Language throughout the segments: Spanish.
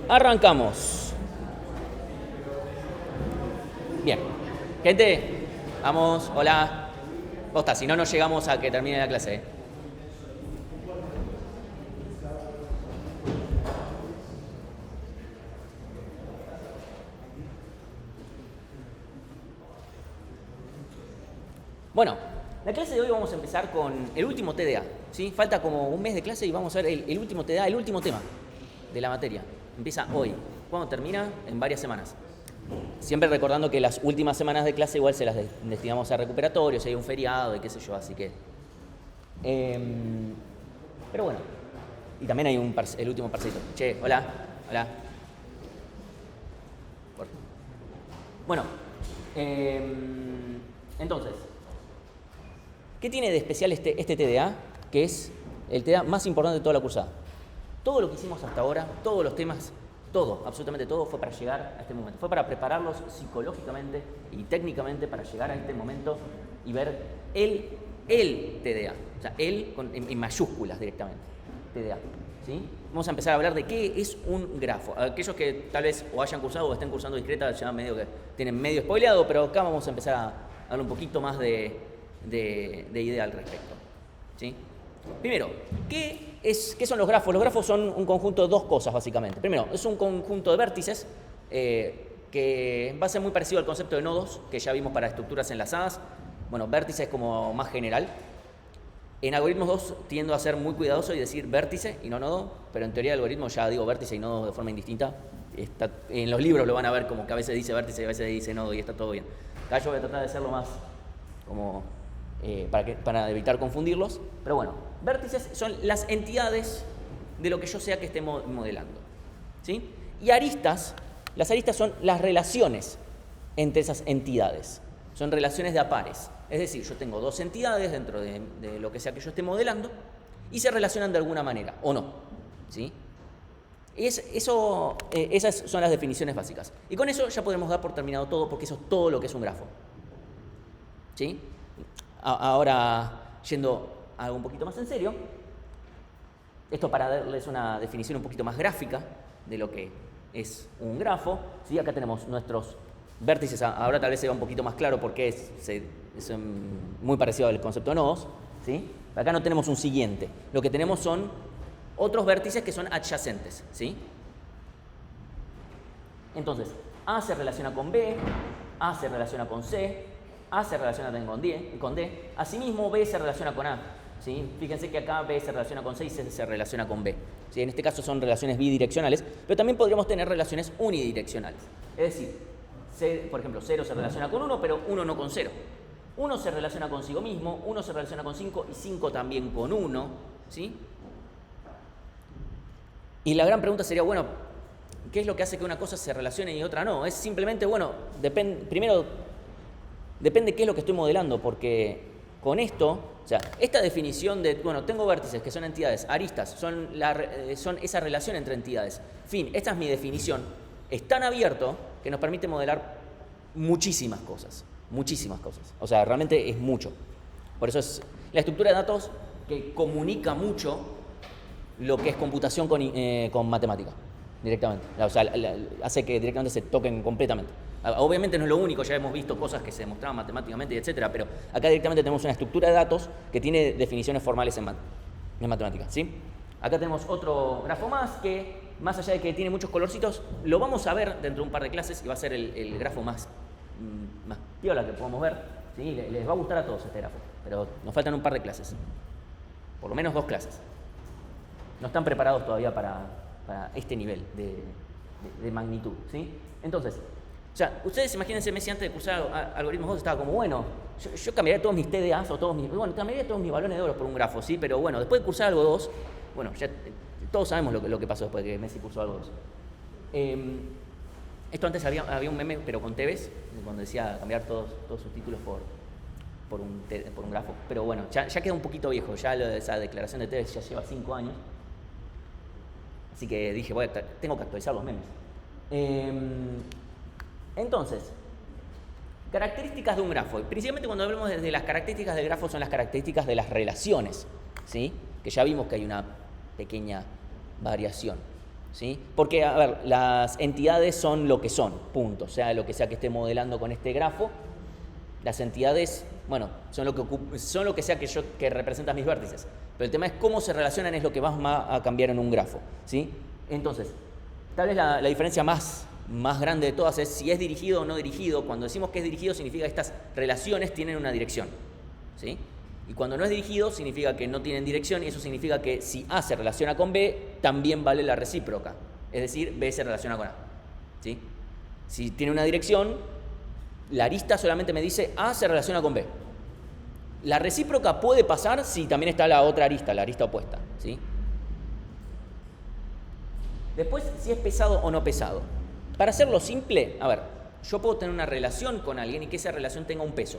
Arrancamos. Bien. Gente, vamos, hola. Posta, si no, no llegamos a que termine la clase. Bueno, la clase de hoy vamos a empezar con el último TDA, ¿sí? Falta como un mes de clase y vamos a ver el último TDA, el último tema de la materia. Empieza hoy. ¿Cuándo termina? En varias semanas. Siempre recordando que las últimas semanas de clase igual se las destinamos a recuperatorios, si hay un feriado y qué sé yo, así que... pero bueno, y también hay el último parcelito. Che, hola, hola. Bueno, entonces... ¿Qué tiene de especial este TDA? Que es el TDA más importante de toda la cursada. Todo lo que hicimos hasta ahora, todos los temas, todo, absolutamente todo, fue para llegar a este momento. Fue para prepararlos psicológicamente y técnicamente para llegar a este momento y ver el TDA. O sea, en mayúsculas directamente. TDA. ¿Sí? Vamos a empezar a hablar de qué es un grafo. Aquellos que tal vez o hayan cursado o estén cursando discreta ya medio que tienen medio spoileado, pero acá vamos a empezar a darle un poquito más de idea al respecto. ¿Sí? Primero, ¿qué son los grafos? Los grafos son un conjunto de dos cosas, básicamente. Primero, es un conjunto de vértices que va a ser muy parecido al concepto de nodos que ya vimos para estructuras enlazadas. Bueno, vértices como más general. En algoritmos 2 tiendo a ser muy cuidadoso y decir vértice y no nodo, pero en teoría de algoritmos ya digo vértice y nodo de forma indistinta. En los libros lo van a ver como que a veces dice vértice y a veces dice nodo y está todo bien. Acá yo voy a tratar de hacerlo más como... para evitar confundirlos, pero bueno, vértices son las entidades de lo que yo sea que esté modelando, ¿sí? Y las aristas son las relaciones entre esas entidades, son relaciones de a pares, es decir, yo tengo dos entidades dentro de lo que sea que yo esté modelando y se relacionan de alguna manera, o no, ¿sí? Esas son las definiciones básicas, y con eso ya podemos dar por terminado todo, porque eso es todo lo que es un grafo, ¿sí? Ahora, yendo a algo un poquito más en serio, esto para darles una definición un poquito más gráfica de lo que es un grafo, ¿sí? Acá tenemos nuestros vértices, ahora tal vez se va un poquito más claro porque es muy parecido al concepto de nodos, ¿sí? Acá no tenemos un siguiente, lo que tenemos son otros vértices que son adyacentes, ¿sí? Entonces, A se relaciona con B, A se relaciona con C, A se relaciona también con D. Asimismo, B se relaciona con A. ¿Sí? Fíjense que acá B se relaciona con C y C se relaciona con B. ¿Sí? En este caso son relaciones bidireccionales, pero también podríamos tener relaciones unidireccionales. Es decir, por ejemplo, 0 se relaciona con 1, pero 1 no con 0. 1 se relaciona consigo mismo, 1 se relaciona con 5 y 5 también con 1. ¿Sí? Y la gran pregunta sería, bueno, ¿qué es lo que hace que una cosa se relacione y otra no? Es simplemente, bueno, depende qué es lo que estoy modelando, porque con esto, o sea, esta definición de, bueno, tengo vértices que son entidades, aristas, son esa relación entre entidades. Fin, esta es mi definición. Es tan abierto que nos permite modelar muchísimas cosas. O sea, realmente es mucho. Por eso es la estructura de datos que comunica mucho lo que es computación con matemática, directamente. O sea, hace que directamente se toquen completamente. Obviamente no es lo único, ya hemos visto cosas que se demostraban matemáticamente, etcétera, pero acá directamente tenemos una estructura de datos que tiene definiciones formales en matemática, ¿sí? Acá tenemos otro grafo más que, más allá de que tiene muchos colorcitos, lo vamos a ver dentro de un par de clases y va a ser el grafo más piola que podemos ver, ¿sí? Les va a gustar a todos este grafo, pero nos faltan un par de clases, por lo menos 2 clases. No están preparados todavía para este nivel de magnitud, ¿sí? Entonces, o sea, ustedes imagínense, Messi antes de cursar algoritmos 2 estaba como, bueno, yo cambiaría todos mis TDAs o cambiaría todos mis balones de oro por un grafo, ¿sí? Pero bueno, después de cursar algo 2, bueno, ya todos sabemos lo que pasó después de que Messi cursó algo 2. Esto antes había un meme, pero con Tevez, cuando decía cambiar todos sus títulos por un grafo. Pero bueno, ya queda un poquito viejo, ya esa declaración de Tevez ya lleva 5 años. Así que dije, tengo que actualizar los memes. Entonces, características de un grafo. Principalmente cuando hablamos de las características del grafo son las características de las relaciones, ¿sí? Que ya vimos que hay una pequeña variación, ¿sí? Porque, a ver, las entidades son lo que son, punto. Sea lo que sea que esté modelando con este grafo, las entidades, bueno, son lo que sea que representa mis vértices. Pero el tema es cómo se relacionan, es lo que va a cambiar en un grafo, ¿sí? Entonces, tal vez la diferencia más grande de todas es si es dirigido o no dirigido. Cuando decimos que es dirigido, significa que estas relaciones tienen una dirección, ¿sí? Y cuando no es dirigido, significa que no tienen dirección, y eso significa que si A se relaciona con B, también vale la recíproca. Es decir, B se relaciona con A, ¿sí? Si tiene una dirección, la arista solamente me dice A se relaciona con B. La recíproca puede pasar si también está la otra arista, la arista opuesta, ¿sí? Después, si es pesado o no pesado. Para hacerlo simple, a ver, yo puedo tener una relación con alguien y que esa relación tenga un peso.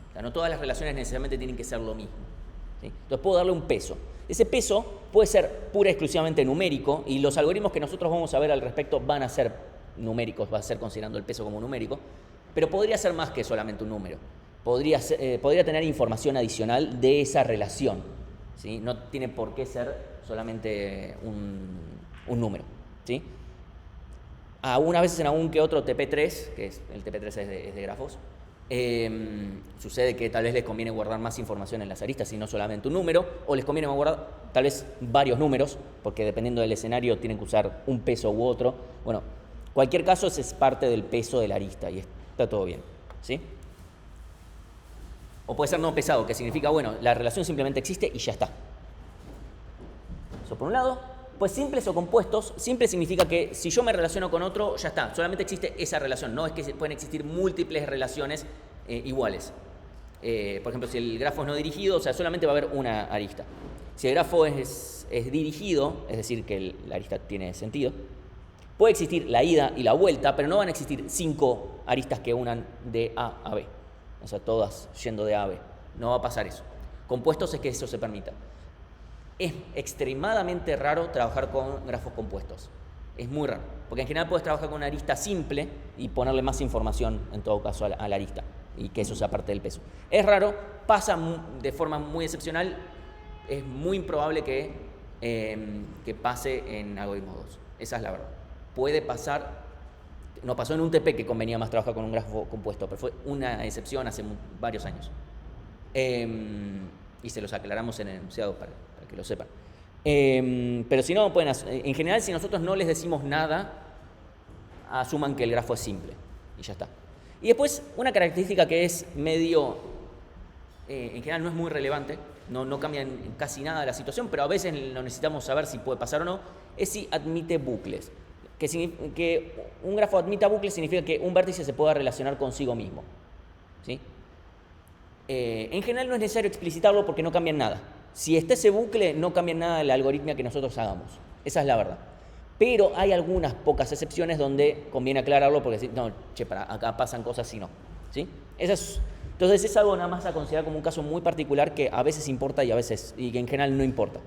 O sea, no todas las relaciones necesariamente tienen que ser lo mismo, ¿sí? Entonces puedo darle un peso. Ese peso puede ser pura y exclusivamente numérico, y los algoritmos que nosotros vamos a ver al respecto van a ser numéricos, va a ser considerando el peso como numérico, pero podría ser más que solamente un número. Podría tener información adicional de esa relación, ¿sí? No tiene por qué ser solamente un número, ¿sí? Algunas veces en algún que otro TP3, que es, el TP3 es de grafos, sucede que tal vez les conviene guardar más información en las aristas y no solamente un número, o les conviene guardar tal vez varios números, porque dependiendo del escenario tienen que usar un peso u otro. Bueno, cualquier caso es parte del peso de la arista y está todo bien, ¿sí? O puede ser no pesado, que significa, bueno, la relación simplemente existe y ya está. Eso por un lado. Pues simples o compuestos, simple significa que si yo me relaciono con otro, ya está, solamente existe esa relación, no es que pueden existir múltiples relaciones iguales. Por ejemplo, si el grafo es no dirigido, o sea, solamente va a haber una arista. Si el grafo es dirigido, es decir, que la arista tiene sentido, puede existir la ida y la vuelta, pero no van a existir 5 aristas que unan de A a B. O sea, todas yendo de A a B. No va a pasar eso. Compuestos es que eso se permita. Es extremadamente raro trabajar con grafos compuestos. Es muy raro, porque en general puedes trabajar con una arista simple y ponerle más información, en todo caso, a la arista, y que eso sea parte del peso. Es raro, pasa de forma muy excepcional, es muy improbable que pase en algoritmos 2. Esa es la verdad. Puede pasar, no pasó en un TP que convenía más trabajar con un grafo compuesto, pero fue una excepción hace varios años. Y se los aclaramos en el enunciado para que lo sepan. Pero si no, en general, si nosotros no les decimos nada, asuman que el grafo es simple y ya está. Y después, una característica que es medio, en general no es muy relevante, no cambia en casi nada la situación, pero a veces lo necesitamos saber si puede pasar o no, es si admite bucles. Que un grafo admita bucles significa que un vértice se pueda relacionar consigo mismo, ¿sí? En general no es necesario explicitarlo porque no cambia en nada. Si está ese bucle, no cambia en nada la algoritmia que nosotros hagamos. Esa es la verdad. Pero hay algunas pocas excepciones donde conviene aclararlo porque no, acá pasan cosas y no, ¿sí? Entonces es algo nada más a considerar como un caso muy particular que a veces importa y que en general no importa.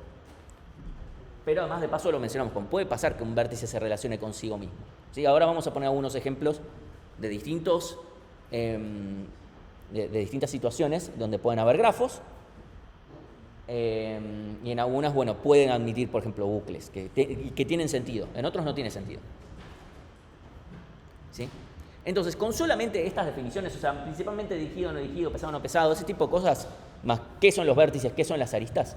Pero además de paso lo mencionamos, puede pasar que un vértice se relacione consigo mismo, ¿sí? Ahora vamos a poner algunos ejemplos de distintas situaciones donde pueden haber grafos. Y en algunas, bueno, pueden admitir, por ejemplo, bucles que tienen sentido, en otros no tiene sentido, ¿sí? Entonces, con solamente estas definiciones, o sea, principalmente dirigido, no dirigido, pesado, no pesado, ese tipo de cosas, más qué son los vértices, qué son las aristas,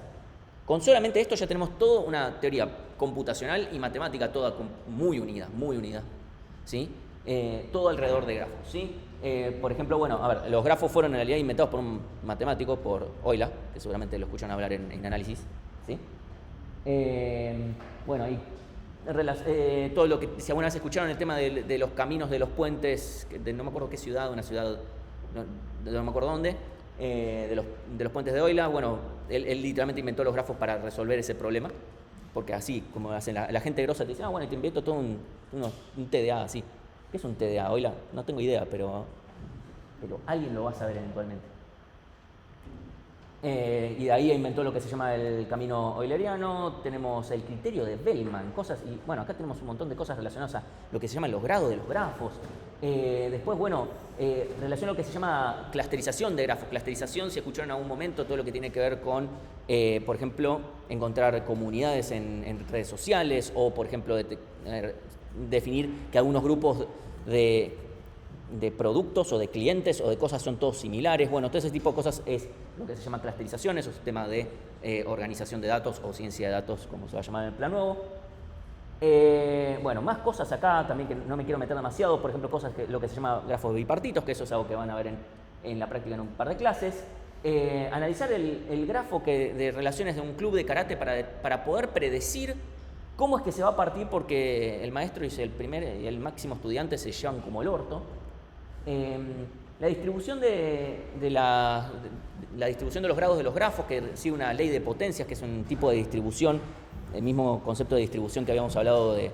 con solamente esto ya tenemos toda una teoría computacional y matemática toda muy unida, ¿sí? Todo alrededor de grafos, ¿sí? Por ejemplo, bueno, a ver, los grafos fueron en realidad inventados por un matemático, por Euler, que seguramente lo escuchan hablar en análisis, ¿sí? Bueno, y todo lo que, si alguna vez escucharon el tema de los caminos de los puentes, no me acuerdo qué ciudad, una ciudad, no me acuerdo dónde, de los puentes de Euler, bueno, él literalmente inventó los grafos para resolver ese problema, porque así, como hacen la gente grosa, te dice, bueno, te invento todo un TDA así. ¿Qué es un TDA? Euler, no tengo idea, pero alguien lo va a saber eventualmente. Y de ahí inventó lo que se llama el camino euleriano. Tenemos el criterio de Bellman, cosas, y bueno, acá tenemos un montón de cosas relacionadas a lo que se llaman los grados de los grafos. Después, bueno, relación a lo que se llama clusterización de grafos. Clusterización, si escucharon en algún momento, todo lo que tiene que ver con, por ejemplo, encontrar comunidades en redes sociales o, por ejemplo, definir que algunos grupos de productos o de clientes o de cosas son todos similares. Bueno, todo ese tipo de cosas es lo que se llama clusterización, es un sistema de organización de datos o ciencia de datos, como se va a llamar en el plan nuevo. Bueno, más cosas acá, también que no me quiero meter demasiado, por ejemplo, cosas que lo que se llama grafos bipartitos, que eso es algo que van a ver en la práctica en un par de clases. Analizar el grafo de relaciones de un club de karate para poder predecir cómo es que se va a partir, porque el maestro y el máximo estudiante se llevan como el orto. La distribución la distribución de los grados de los grafos, que sigue una ley de potencias, que es un tipo de distribución, el mismo concepto de distribución que habíamos hablado de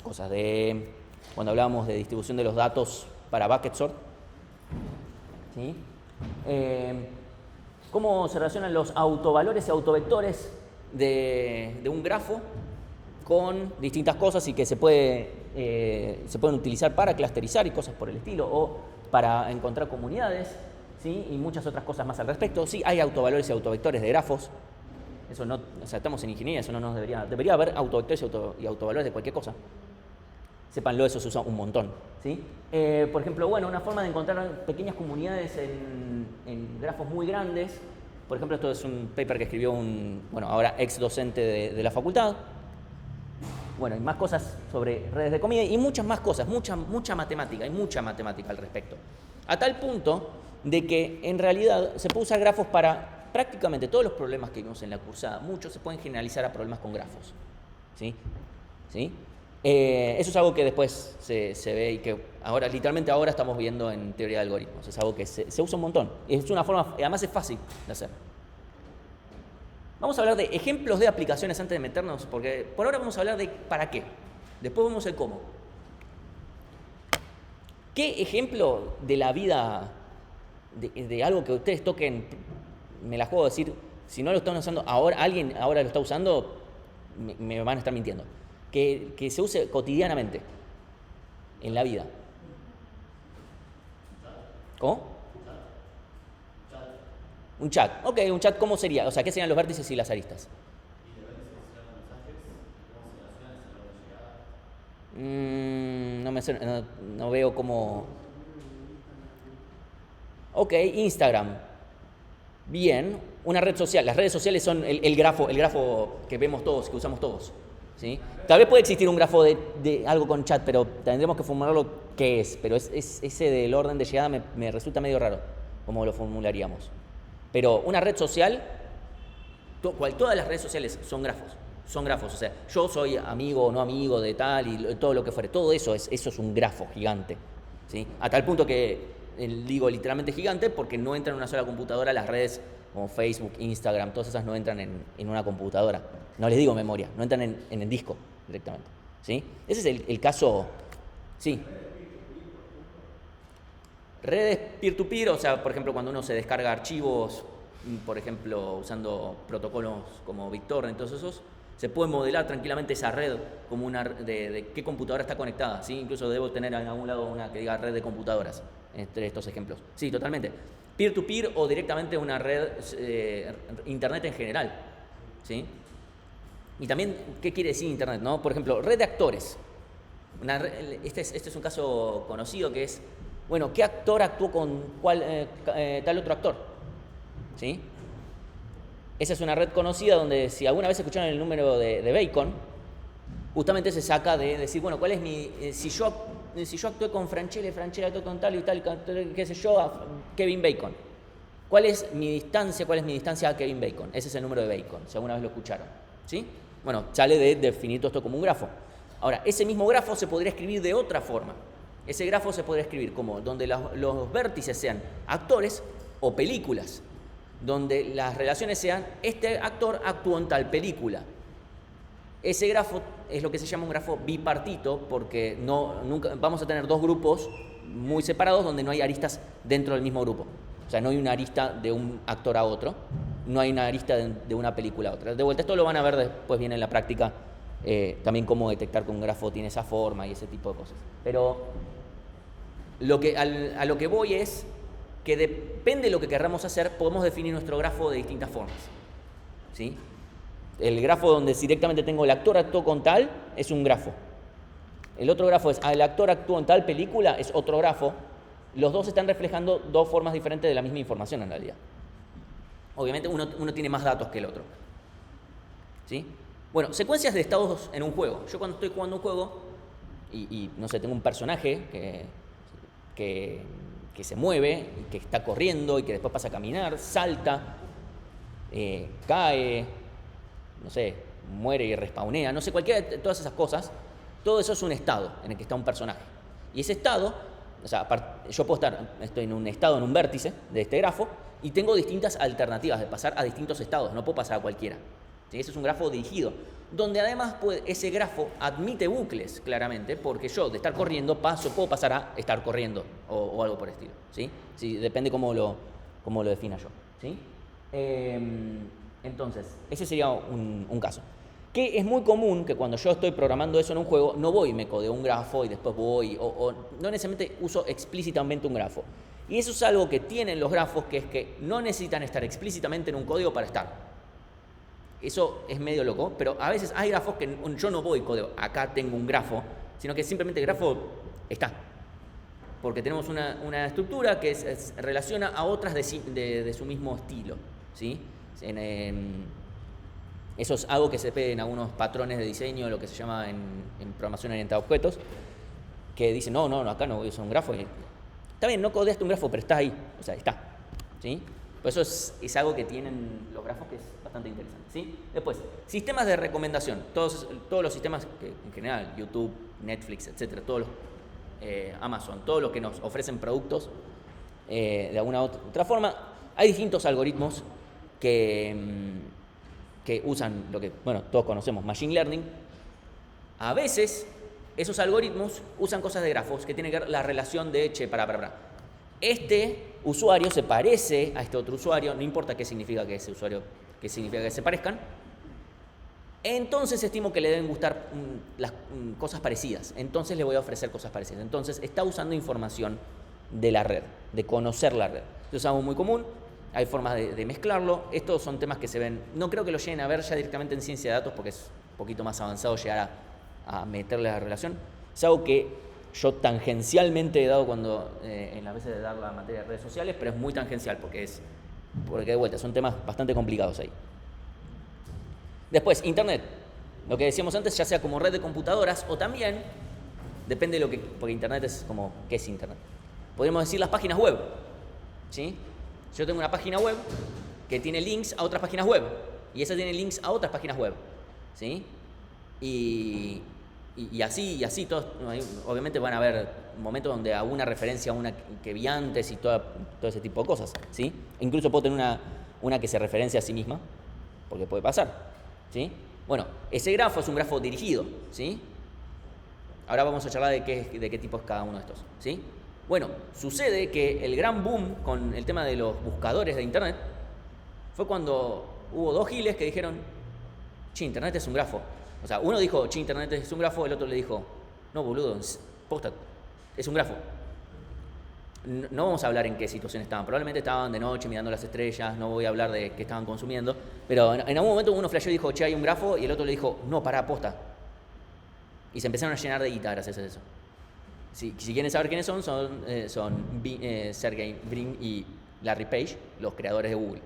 cosas de cuando hablábamos de distribución de los datos para bucket sort. ¿Sí? Cómo se relacionan los autovalores y autovectores de un grafo con distintas cosas y que se pueden utilizar para clusterizar y cosas por el estilo, o para encontrar comunidades, ¿sí? Y muchas otras cosas más al respecto. Sí, hay autovalores y autovectores de grafos. Eso no, o sea, estamos en ingeniería, eso no nos debería haber autovectores y autovalores de cualquier cosa. Sépanlo, eso se usa un montón, ¿sí? Por ejemplo, bueno, una forma de encontrar pequeñas comunidades en grafos muy grandes. Por ejemplo, esto es un paper que escribió ahora ex docente de la facultad. Bueno, y más cosas sobre redes de comida y muchas más cosas, mucha matemática, hay mucha matemática al respecto. A tal punto de que en realidad se puede usar grafos para prácticamente todos los problemas que vimos en la cursada. Muchos se pueden generalizar a problemas con grafos. ¿Sí? ¿Sí? Eso es algo que después se ve y que literalmente ahora estamos viendo en teoría de algoritmos. Es algo que se usa un montón. Es una forma, además es fácil de hacer. Vamos a hablar de ejemplos de aplicaciones antes de meternos, porque por ahora vamos a hablar de para qué. Después vemos el cómo. ¿Qué ejemplo de la vida, de algo que ustedes toquen, me la juego a decir, si no lo están usando ahora, alguien ahora lo está usando, me van a estar mintiendo? Que se use cotidianamente en la vida. ¿Cómo? Un chat. Ok, un chat, ¿cómo sería? O sea, ¿qué serían los vértices y las aristas? No veo cómo. Ok, Instagram. Bien, una red social. Las redes sociales son el grafo que vemos todos, que usamos todos. ¿Sí? Tal vez puede existir un grafo de algo con chat, pero tendremos que formularlo qué es. Pero ese del orden de llegada me resulta medio raro, cómo lo formularíamos. Pero una red social, todas las redes sociales son grafos. O sea, yo soy amigo o no amigo de tal y todo lo que fuere. Todo eso es un grafo gigante. ¿Sí? A tal punto que digo literalmente gigante porque no entran en una sola computadora las redes como Facebook, Instagram, todas esas no entran en una computadora. No les digo memoria, no entran en el disco directamente. ¿Sí? Ese es el caso. Sí. Redes peer-to-peer, o sea, por ejemplo, cuando uno se descarga archivos, por ejemplo, usando protocolos como BitTorrent, todos esos, se puede modelar tranquilamente esa red como una de qué computadora está conectada, ¿sí? Incluso debo tener en algún lado una que diga red de computadoras, entre estos ejemplos. Sí, totalmente. Peer-to-peer o directamente una red, Internet en general, ¿sí? Y también, ¿qué quiere decir Internet, no? Por ejemplo, red de actores. Este es un caso conocido que es, bueno, ¿qué actor actuó con tal otro actor? ¿Sí? Esa es una red conocida donde si alguna vez escucharon el número de Bacon, justamente se saca de decir, bueno, ¿cuál es si yo actué con Franchella actuó con tal y tal, qué sé yo, a Kevin Bacon. ¿Cuál es mi distancia a Kevin Bacon? Ese es el número de Bacon, si alguna vez lo escucharon. ¿Sí? Bueno, sale de definir todo esto como un grafo. Ahora, ese mismo grafo se podría escribir de otra forma. Ese grafo se podría escribir como donde los vértices sean actores o películas, donde las relaciones sean, este actor actuó en tal película. Ese grafo es lo que se llama un grafo bipartito, porque nunca vamos a tener dos grupos muy separados donde no hay aristas dentro del mismo grupo. sea, no hay una arista de un actor a otro, no hay una arista de una película a otra. De vuelta, esto lo van a ver después bien en la práctica, también cómo detectar que un grafo tiene esa forma y ese tipo de cosas. Pero a lo que voy es que depende de lo que querramos hacer, podemos definir nuestro grafo de distintas formas. ¿Sí? El grafo donde directamente tengo el actor actuó con tal es un grafo. El otro grafo es el actor actuó en tal película, es otro grafo. Los dos están reflejando dos formas diferentes de la misma información en realidad. Obviamente uno tiene más datos que el otro. ¿Sí? Bueno, secuencias de estados en un juego. Yo cuando estoy jugando un juego y no sé, tengo un personaje que se mueve, que está corriendo y que después pasa a caminar, salta, cae, no sé, muere y respawnea, no sé, cualquiera de todas esas cosas, todo eso es un estado en el que está un personaje. Y ese estado, o sea, yo estoy en un estado, en un vértice de este grafo, y tengo distintas alternativas de pasar a distintos estados, no puedo pasar a cualquiera. ¿Sí? Ese es un grafo dirigido, donde además ese grafo admite bucles, claramente, porque yo de estar corriendo puedo pasar a estar corriendo o algo por el estilo. ¿Sí? Sí, depende cómo lo defina yo. ¿Sí? Entonces, ese sería un caso. Que es muy común que cuando yo estoy programando eso en un juego, no voy y me codeo un grafo y después voy, o no necesariamente uso explícitamente un grafo. Y eso es algo que tienen los grafos, que es que no necesitan estar explícitamente en un código para estar. Eso es medio loco, pero a veces hay grafos que yo no voy codeo, acá tengo un grafo, sino que simplemente el grafo está. Porque tenemos una estructura que relaciona a otras de su mismo estilo. ¿Sí? Eso es algo que se ve en algunos patrones de diseño, lo que se llama en programación orientada a objetos, que dicen, no, acá no voy a usar un grafo. Está bien, no codeaste un grafo, pero está ahí, o sea, está. ¿Sí? Por eso es algo que tienen los grafos que es bastante interesante. ¿Sí? Después, sistemas de recomendación. Todos los sistemas que en general, YouTube, Netflix, etcétera, todos los, Amazon, todos los que nos ofrecen productos de alguna otra forma, hay distintos algoritmos que usan lo que, todos conocemos, Machine Learning. A veces, esos algoritmos usan cosas de grafos que tienen que ver la relación de, este usuario se parece a este otro usuario, no importa qué significa que ese usuario, qué significa que se parezcan, entonces estimo que le deben gustar las cosas parecidas, entonces le voy a ofrecer cosas parecidas. Entonces está usando información de la red, de conocer la red. Eso es algo muy común. Hay formas de mezclarlo. Estos son temas que se ven, no creo que lo lleguen a ver ya directamente en ciencia de datos porque es un poquito más avanzado llegar a meterle la relación. Es algo que yo tangencialmente he dado cuando, en las veces de dar la materia de redes sociales, pero es muy tangencial porque de vuelta, son temas bastante complicados ahí. Después, Internet. Lo que decíamos antes, ya sea como red de computadoras o también, depende de porque Internet es como, ¿qué es Internet? Podríamos decir las páginas web. ¿Sí? Yo tengo una página web que tiene links a otras páginas web y esa tiene links a otras páginas web, ¿sí? Y así todos, obviamente van a haber momentos donde hago una referencia a una que vi antes y todo ese tipo de cosas, ¿sí? Incluso puedo tener una que se referencia a sí misma, porque puede pasar, ¿sí? Bueno, ese grafo es un grafo dirigido, ¿sí? Ahora vamos a charlar de qué tipo es cada uno de estos, ¿sí? Bueno, sucede que el gran boom con el tema de los buscadores de Internet fue cuando hubo dos giles que dijeron, Internet es un grafo. O sea, uno dijo, Internet es un grafo, el otro le dijo, no, boludo, posta, es un grafo. No vamos a hablar en qué situación estaban, probablemente estaban de noche mirando las estrellas, no voy a hablar de qué estaban consumiendo, pero en algún momento uno flasheó y dijo, hay un grafo, y el otro le dijo, no, pará, posta. Y se empezaron a llenar de guita gracias a eso. Si quieren saber quiénes son Sergey Brin y Larry Page, los creadores de Google.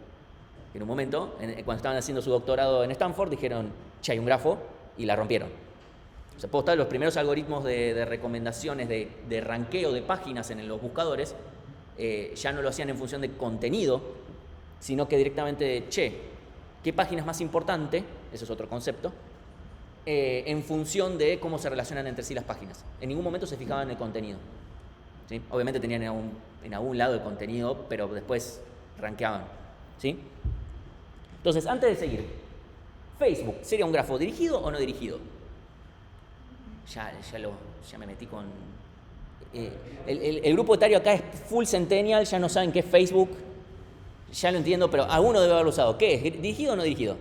En un momento, cuando estaban haciendo su doctorado en Stanford, dijeron, hay un grafo, y la rompieron. O sea, los primeros algoritmos de recomendaciones, de ranqueo de páginas en los buscadores, ya no lo hacían en función de contenido, sino que directamente, ¿qué página es más importante? Eso es otro concepto. En función de cómo se relacionan entre sí las páginas. En ningún momento se fijaban en el contenido. ¿Sí? Obviamente tenían en algún lado el contenido, pero después rankeaban. ¿Sí? Entonces, antes de seguir, Facebook, ¿sería un grafo dirigido o no dirigido? Ya me metí con... el grupo etario acá es full centennial, ya no saben qué es Facebook, Ya lo entiendo, pero alguno debe haberlo usado. ¿Qué es? ¿Dirigido o no dirigido?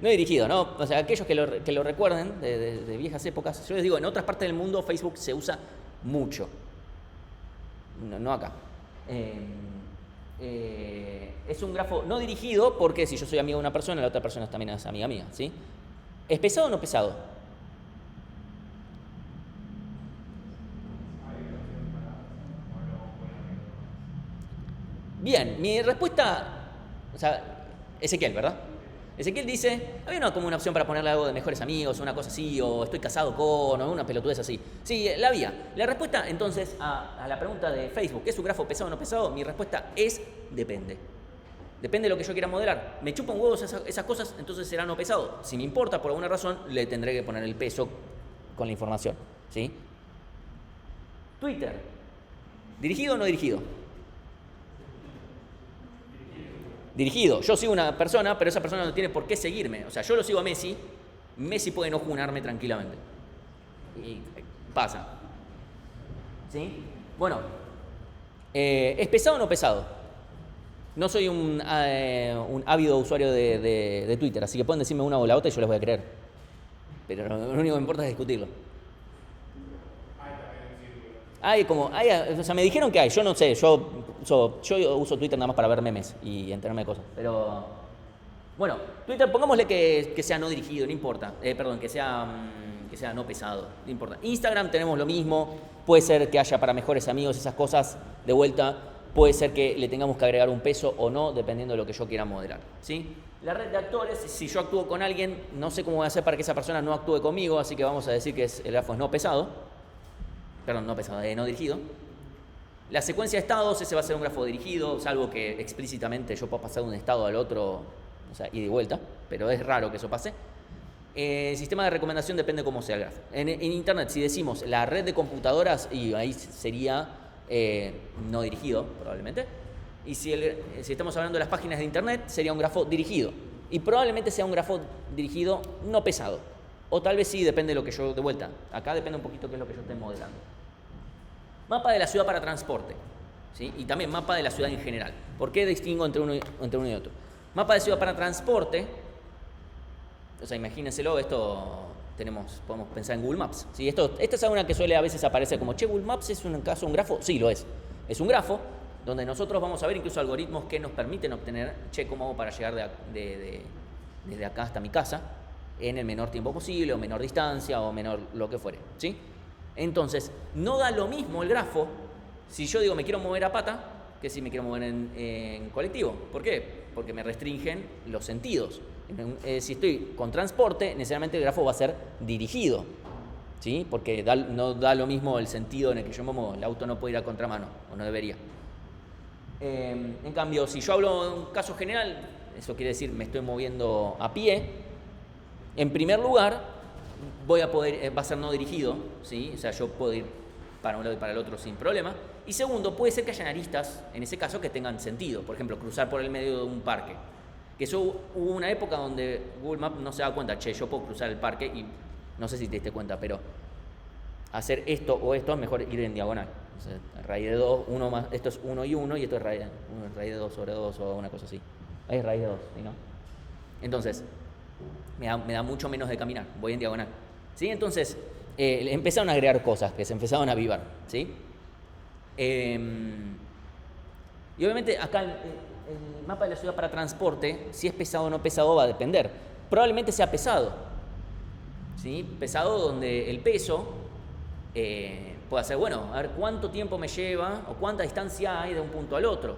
No dirigido, ¿no? O sea, aquellos que lo recuerden de viejas épocas, yo les digo, en otras partes del mundo Facebook se usa mucho. No acá. Es un grafo no dirigido porque si yo soy amigo de una persona, la otra persona también es amiga mía, ¿sí? ¿Es pesado o no pesado? Bien, mi respuesta, o sea, Ezequiel, ¿verdad? Ezequiel dice, había como una opción para ponerle algo de mejores amigos, una cosa así, o estoy casado con, o una pelotudez así. Sí, la había. La respuesta, entonces, a la pregunta de Facebook, ¿es un grafo pesado o no pesado? Mi respuesta es, depende. Depende de lo que yo quiera modelar. Me chupan huevos esas cosas, entonces será no pesado. Si me importa, por alguna razón, le tendré que poner el peso con la información, ¿sí? Twitter, ¿dirigido o no dirigido? Dirigido. Yo sigo una persona, pero esa persona no tiene por qué seguirme. O sea, yo lo sigo a Messi, Messi puede no junarme tranquilamente. Y pasa. ¿Sí? Bueno, ¿es pesado o no pesado? No soy un ávido usuario de Twitter, así que pueden decirme una o la otra y yo les voy a creer. Pero lo único que me importa es discutirlo. O sea, me dijeron que hay, yo no sé, yo uso Twitter nada más para ver memes y enterarme de cosas, pero bueno, Twitter pongámosle que sea no dirigido, no importa, perdón, que sea no pesado, no importa. Instagram tenemos lo mismo, puede ser que haya para mejores amigos esas cosas de vuelta, puede ser que le tengamos que agregar un peso o no, dependiendo de lo que yo quiera moderar, ¿sí? La red de actores, si yo actúo con alguien, no sé cómo voy a hacer para que esa persona no actúe conmigo, así que vamos a decir que el grafo es no pesado. Perdón, no pesado, no dirigido. La secuencia de estados, ese va a ser un grafo dirigido, salvo que explícitamente yo pueda pasar de un estado al otro, o sea, ida y vuelta, pero es raro que eso pase. El sistema de recomendación depende de cómo sea el grafo. En Internet, si decimos la red de computadoras, y ahí sería no dirigido, probablemente. Y si estamos hablando de las páginas de Internet, sería un grafo dirigido. Y probablemente sea un grafo dirigido no pesado. O tal vez sí, depende de lo que yo, de vuelta. Acá depende un poquito qué es lo que yo esté modelando. Mapa de la ciudad para transporte, ¿sí? Y también mapa de la ciudad en general. ¿Por qué distingo entre uno y otro? Mapa de ciudad para transporte, o sea, imagínenselo, esto podemos pensar en Google Maps, ¿sí? Esta es una que suele a veces aparecer como, che, Google Maps es un grafo. Sí, lo es. Es un grafo donde nosotros vamos a ver incluso algoritmos que nos permiten obtener, che, cómo hago para llegar desde acá hasta mi casa en el menor tiempo posible, o menor distancia, o menor lo que fuere, ¿sí? Entonces, no da lo mismo el grafo si yo digo me quiero mover a pata que si me quiero mover en colectivo. ¿Por qué? Porque me restringen los sentidos. Si estoy con transporte, necesariamente el grafo va a ser dirigido, ¿sí? Porque no da lo mismo el sentido en el que yo me muevo. El auto no puede ir a contramano, o no debería. En cambio, si yo hablo de un caso general, eso quiere decir me estoy moviendo a pie. En primer lugar, va a ser no dirigido, ¿sí? O sea, yo puedo ir para un lado y para el otro sin problema. Y segundo, puede ser que hayan aristas, en ese caso, que tengan sentido. Por ejemplo, cruzar por el medio de un parque. Que eso hubo una época donde Google Maps no se daba cuenta, che, yo puedo cruzar el parque y no sé si te diste cuenta, pero hacer esto o esto es mejor ir en diagonal. O sea, raíz de 2, esto es 1 y 1 y esto es raíz de 2 sobre 2 o una cosa así. Ahí es raíz de 2, ¿sí, no? Entonces, me da mucho menos de caminar, voy en diagonal, ¿sí? Entonces, empezaron a agregar cosas que se empezaron a avivar, ¿sí? Y obviamente acá el mapa de la ciudad para transporte, si es pesado o no pesado, va a depender. Probablemente sea pesado, ¿sí? Pesado donde el peso puede ser, bueno, a ver cuánto tiempo me lleva o cuánta distancia hay de un punto al otro.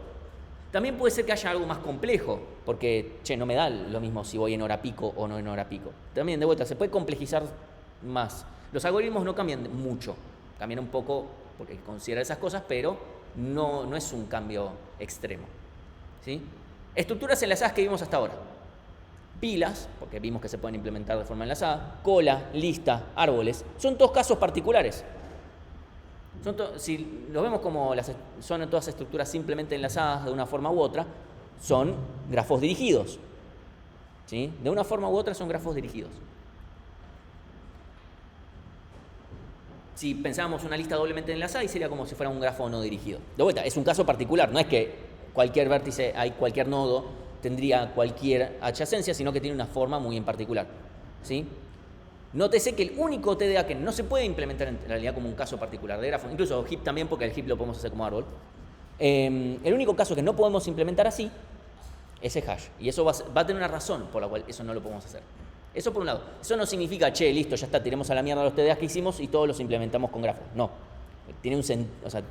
También puede ser que haya algo más complejo, porque, che, no me da lo mismo si voy en hora pico o no en hora pico. También, de vuelta, se puede complejizar más. Los algoritmos no cambian mucho, cambian un poco porque consideran esas cosas, pero no es un cambio extremo, ¿sí? Estructuras enlazadas que vimos hasta ahora. Pilas, porque vimos que se pueden implementar de forma enlazada, cola, lista, árboles, son todos casos particulares. Si los vemos como son todas estructuras simplemente enlazadas de una forma u otra, son grafos dirigidos, ¿sí? De una forma u otra son grafos dirigidos. Si pensábamos una lista doblemente enlazada, y sería como si fuera un grafo no dirigido. De vuelta, es un caso particular, no es que cualquier vértice, hay cualquier nodo, tendría cualquier adyacencia, sino que tiene una forma muy en particular, ¿sí? Nótese que el único TDA que no se puede implementar en realidad como un caso particular de grafo, incluso heap también, porque el heap lo podemos hacer como árbol, el único caso que no podemos implementar así es el hash. Y eso va a tener una razón por la cual eso no lo podemos hacer. Eso por un lado. Eso no significa, che, listo, ya está, tiremos a la mierda los TDAs que hicimos y todos los implementamos con grafos. No. O sea,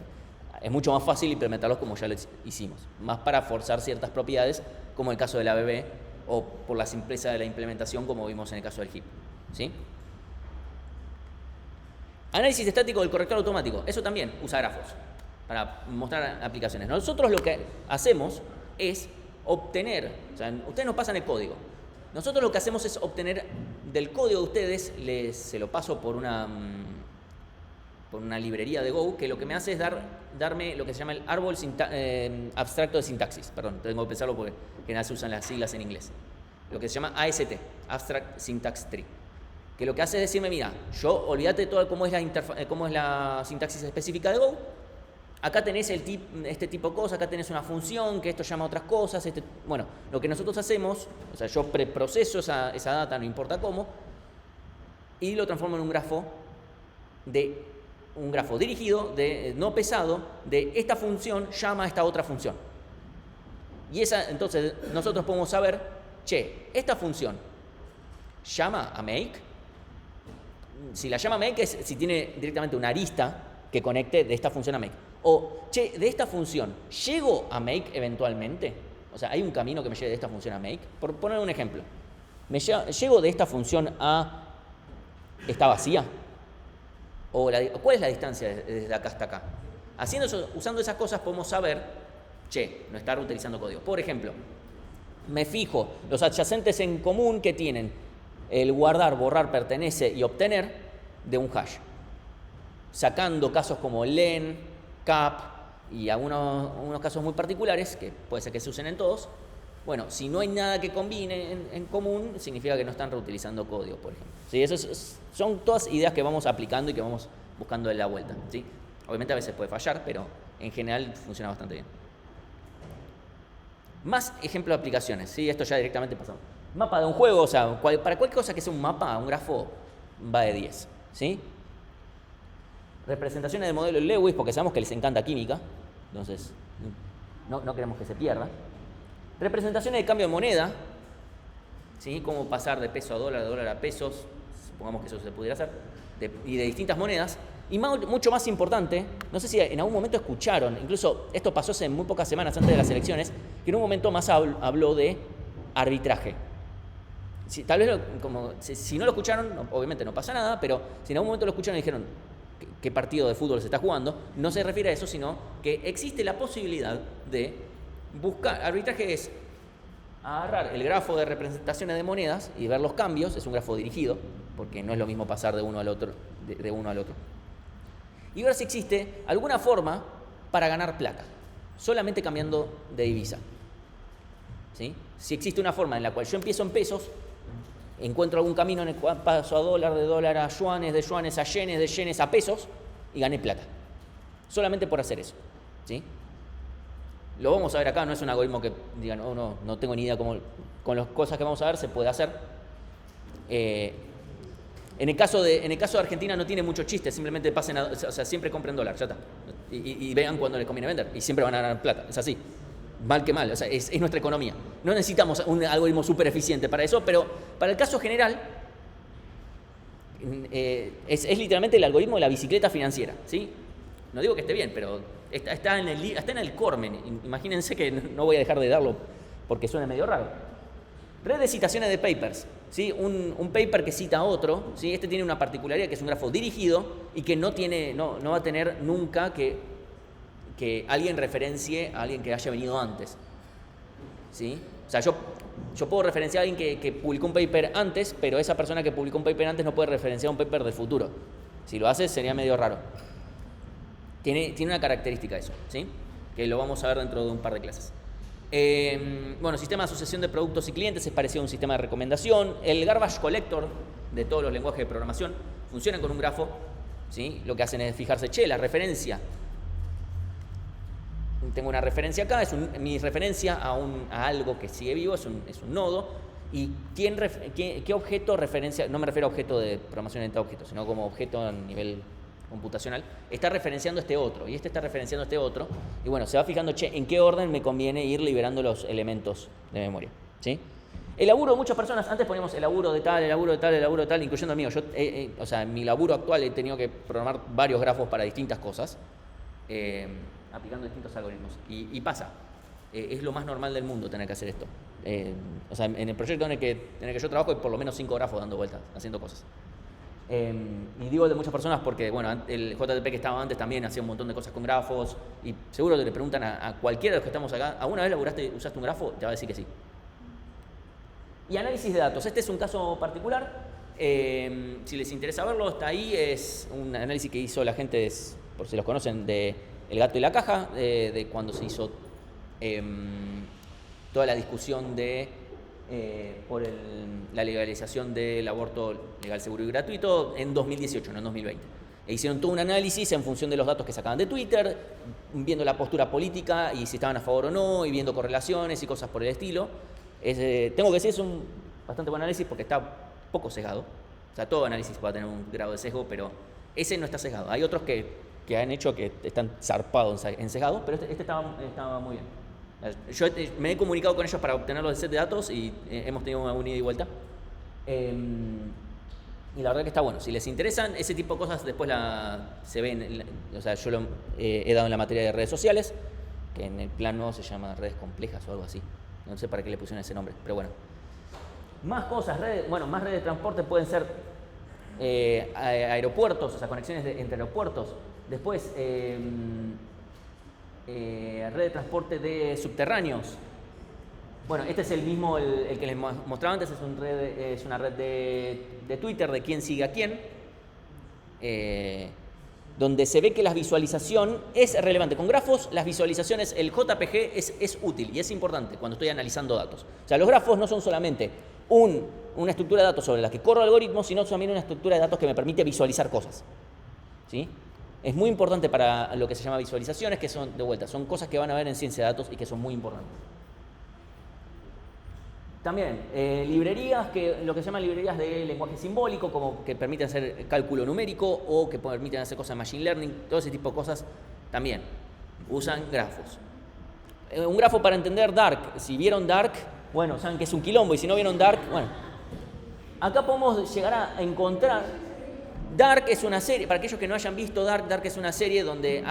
es mucho más fácil implementarlos como ya lo hicimos. Más para forzar ciertas propiedades, como el caso del ABB, o por la simpleza de la implementación, como vimos en el caso del heap. ¿Sí? Análisis estático del corrector automático. Eso también usa grafos para mostrar aplicaciones. Nosotros lo que hacemos es obtener, o sea, ustedes nos pasan el código. Nosotros lo que hacemos es obtener del código de ustedes, se lo paso por una librería de Go, que lo que me hace es darme lo que se llama el árbol abstracto de sintaxis. Perdón, tengo que pensarlo porque en general se usan las siglas en inglés. Lo que se llama AST, Abstract Syntax Tree. Que lo que hace es decirme, mira, olvídate de todo cómo es la sintaxis específica de Go. Acá tenés este tipo de cosas, acá tenés una función, que esto llama a otras cosas. Bueno, lo que nosotros hacemos, o sea, yo preproceso esa data, no importa cómo, y lo transformo en un grafo dirigido, no pesado, de esta función llama a esta otra función. Y entonces nosotros podemos saber, che, esta función llama a make. Si la llama make es si tiene directamente una arista que conecte de esta función a make. O, che, de esta función, ¿llego a make eventualmente? O sea, ¿hay un camino que me lleve de esta función a make? Por poner un ejemplo. ¿Llego de esta función a esta vacía? ¿Cuál es la distancia desde acá hasta acá? Usando esas cosas podemos saber, che, no estar utilizando código. Por ejemplo, me fijo los adyacentes en común que tienen el guardar, borrar, pertenece y obtener de un hash. Sacando casos como len, cap y unos casos muy particulares, que puede ser que se usen en todos. Bueno, si no hay nada que combine en común, significa que no están reutilizando código, por ejemplo. ¿Sí? Son todas ideas que vamos aplicando y que vamos buscando de la vuelta. ¿Sí? Obviamente a veces puede fallar, pero en general funciona bastante bien. Más ejemplos de aplicaciones, ¿sí? Esto ya directamente pasamos. Mapa de un juego, o sea, para cualquier cosa que sea un mapa, un grafo, va de 10. ¿Sí? Representaciones de modelo Lewis, porque sabemos que les encanta química, entonces no queremos que se pierda. Representaciones de cambio de moneda, ¿sí? Cómo pasar de peso a dólar, de dólar a pesos, supongamos que eso se pudiera hacer, y de distintas monedas. Y mucho más importante, no sé si en algún momento escucharon, incluso esto pasó hace muy pocas semanas antes de las elecciones, que en un momento más habló de arbitraje. Tal vez si no lo escucharon, obviamente no pasa nada, pero si en algún momento lo escucharon y dijeron qué partido de fútbol se está jugando, no se refiere a eso, sino que existe la posibilidad de buscar. Arbitraje es agarrar el grafo de representaciones de monedas y ver los cambios. Es un grafo dirigido, porque no es lo mismo pasar de uno al otro, de uno al otro. Y ver si existe alguna forma para ganar plata, solamente cambiando de divisa. ¿Sí? Si existe una forma en la cual yo empiezo en pesos, encuentro algún camino en el cual paso a dólar, de dólar a yuanes, de yuanes a yenes, de yenes a pesos y gané plata. Solamente por hacer eso. ¿Sí? Lo vamos a ver acá, no es un algoritmo que digan, no tengo ni idea cómo, con las cosas que vamos a ver se puede hacer. En el caso de Argentina no tiene mucho chiste, simplemente siempre compren dólar, ya está. Y vean cuando les conviene vender y siempre van a ganar plata, es así. Mal que mal, o sea, es nuestra economía. No necesitamos un algoritmo súper eficiente para eso, pero para el caso general es literalmente el algoritmo de la bicicleta financiera, ¿sí? No digo que esté bien, pero está en el Cormen. Imagínense que no voy a dejar de darlo porque suena medio raro. Red de citaciones de papers, ¿sí? Un paper que cita a otro, ¿sí? Este tiene una particularidad que es un grafo dirigido y que no va a tener nunca que alguien referencie a alguien que haya venido antes, ¿sí? O sea, yo puedo referenciar a alguien que publicó un paper antes, pero esa persona que publicó un paper antes no puede referenciar un paper del futuro. Si lo hace, sería medio raro. Tiene una característica eso, ¿sí? Que lo vamos a ver dentro de un par de clases. Sistema de asociación de productos y clientes es parecido a un sistema de recomendación. El garbage collector de todos los lenguajes de programación funciona con un grafo, ¿sí? Lo que hacen es fijarse, la referencia tengo una referencia acá, mi referencia a algo que sigue vivo es un nodo. ¿Y qué objeto referencia? No me refiero a objeto de programación orientada a objetos, sino como objeto a nivel computacional, está referenciando este otro, y este está referenciando este otro, y bueno, se va fijando, en qué orden me conviene ir liberando los elementos de memoria, ¿sí? El laburo de muchas personas, antes poníamos el laburo de tal, el laburo de tal, el laburo de tal, incluyendo el mío. O sea, en mi laburo actual he tenido que programar varios grafos para distintas cosas, aplicando distintos algoritmos, y pasa. Es lo más normal del mundo tener que hacer esto. O sea, en el proyecto en el que yo trabajo hay por lo menos 5 grafos dando vueltas, haciendo cosas. Y digo de muchas personas porque, bueno, el JTP que estaba antes también hacía un montón de cosas con grafos, y seguro que le preguntan a cualquiera de los que estamos acá, ¿alguna vez usaste un grafo? Te va a decir que sí. Y análisis de datos. Este es un caso particular. Si les interesa verlo, está ahí. Es un análisis que hizo la gente, por si los conocen, de El gato y la caja, de cuando se hizo toda la discusión por la legalización del aborto legal, seguro y gratuito en 2018, no en 2020. E hicieron todo un análisis en función de los datos que sacaban de Twitter, viendo la postura política y si estaban a favor o no, y viendo correlaciones y cosas por el estilo. Tengo que decir, es un bastante buen análisis porque está poco sesgado. O sea, todo análisis puede tener un grado de sesgo, pero ese no está sesgado. Hay otros que han hecho que están zarpados en sesgado, pero este estaba muy bien. Yo me he comunicado con ellos para obtenerlo del set de datos y hemos tenido una ida y vuelta. Y la verdad que está bueno. Si les interesan ese tipo de cosas, después se ven. O sea, yo he dado en la materia de redes sociales, que en el plan nuevo se llama redes complejas o algo así. No sé para qué le pusieron ese nombre, pero bueno. Más cosas, más redes de transporte pueden ser aeropuertos, o sea, conexiones entre aeropuertos. Después, red de transporte de subterráneos. Bueno, este es el mismo, el que les mostraba antes, es una red de Twitter de quién sigue a quién, donde se ve que la visualización es relevante. Con grafos, las visualizaciones, el JPG es útil y es importante cuando estoy analizando datos. O sea, los grafos no son solamente una estructura de datos sobre la que corro algoritmos, sino también una estructura de datos que me permite visualizar cosas, ¿sí? Es muy importante para lo que se llama visualizaciones, que son, de vuelta, son cosas que van a ver en ciencia de datos y que son muy importantes. También, librerías, lo que se llaman librerías de lenguaje simbólico, como que permiten hacer cálculo numérico o que permiten hacer cosas de machine learning, todo ese tipo de cosas también usan grafos. Un grafo para entender Dark. Si vieron Dark, bueno, saben que es un quilombo, y si no vieron Dark, bueno. Acá podemos llegar a encontrar... Dark es una serie, para aquellos que no hayan visto Dark es una serie donde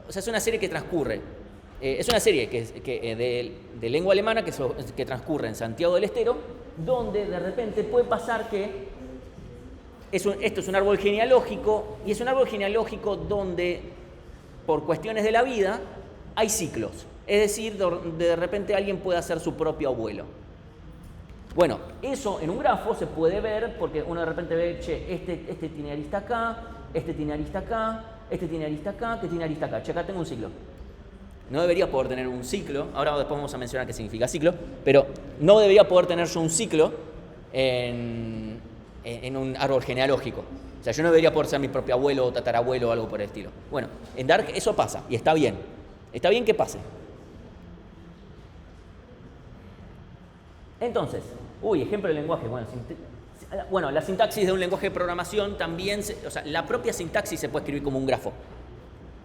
o sea, es una serie que transcurre. Es una serie de lengua alemana que transcurre en Santiago del Estero, donde de repente puede pasar que esto es un árbol genealógico, y es un árbol genealógico donde, por cuestiones de la vida, hay ciclos. Es decir, de repente alguien puede ser su propio abuelo. Bueno, eso en un grafo se puede ver porque uno de repente ve, este tiene arista acá, este tiene arista acá, este tiene arista acá, este tiene arista acá. Acá tengo un ciclo. No debería poder tener un ciclo, ahora después vamos a mencionar qué significa ciclo, pero no debería poder tener yo un ciclo en un árbol genealógico. O sea, yo no debería poder ser mi propio abuelo o tatarabuelo o algo por el estilo. Bueno, en Dark eso pasa y está bien. Está bien que pase. Entonces, ejemplo de lenguaje. Bueno, la sintaxis de un lenguaje de programación también, o sea, la propia sintaxis se puede escribir como un grafo,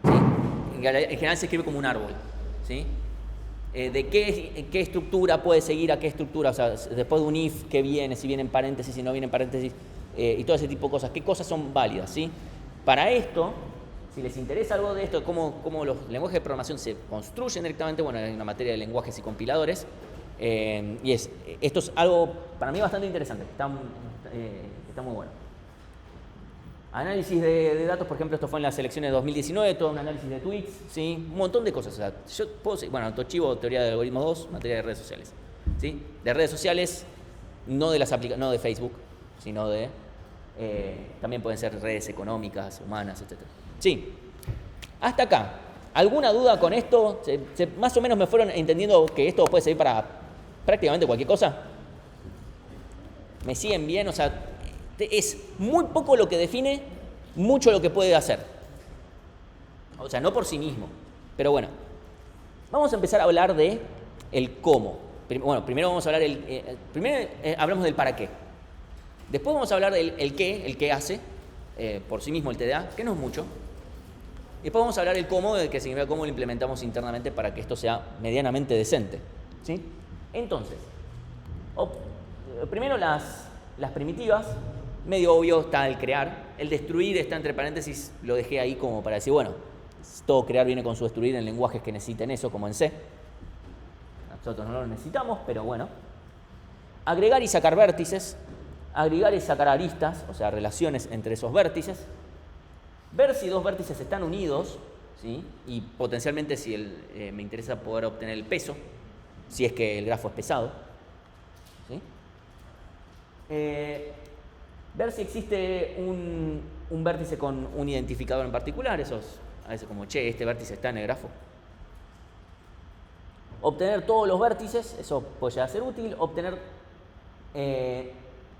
¿sí? En general se escribe como un árbol, ¿sí? De qué estructura puede seguir a qué estructura, o sea, después de un if, qué viene, si viene en paréntesis, si no viene en paréntesis, y todo ese tipo de cosas, qué cosas son válidas, ¿sí? Para esto, si les interesa algo de esto, cómo los lenguajes de programación se construyen directamente, bueno, hay una materia de lenguajes y compiladores. Esto es algo para mí bastante interesante, está muy bueno. Análisis de datos, por ejemplo, esto fue en las elecciones de 2019, todo un análisis de tweets, ¿sí? Un montón de cosas. O sea, yo puedo seguir, autoarchivo, teoría de algoritmos 2, materia de redes sociales, ¿sí? De redes sociales, no de Facebook, sino también pueden ser redes económicas, humanas, etc. Sí, hasta acá. ¿Alguna duda con esto? Más o menos me fueron entendiendo que esto puede servir para prácticamente cualquier cosa. ¿Me siguen bien? O sea, es muy poco lo que define, mucho lo que puede hacer. O sea, no por sí mismo, pero bueno, Vamos a empezar a hablar de el cómo. Bueno, primero vamos a hablar hablamos del para qué. Después vamos a hablar del el qué hace por sí mismo el TDA, que no es mucho. Y después vamos a hablar del cómo, que significa cómo lo implementamos internamente para que esto sea medianamente decente, ¿sí? Entonces, primero las primitivas, medio obvio está el crear. El destruir está entre paréntesis, lo dejé ahí como para decir, bueno, todo crear viene con su destruir en lenguajes que necesiten eso, como en C. Nosotros no lo necesitamos, pero bueno. Agregar y sacar vértices, agregar y sacar aristas, o sea, relaciones entre esos vértices. Ver si dos vértices están unidos, ¿sí? Y potencialmente si me interesa poder obtener el peso, si es que el grafo es pesado, ¿sí? Ver si existe un vértice con un identificador en particular, eso es a veces como, che, este vértice está en el grafo. Obtener todos los vértices, eso puede llegar a ser útil. Obtener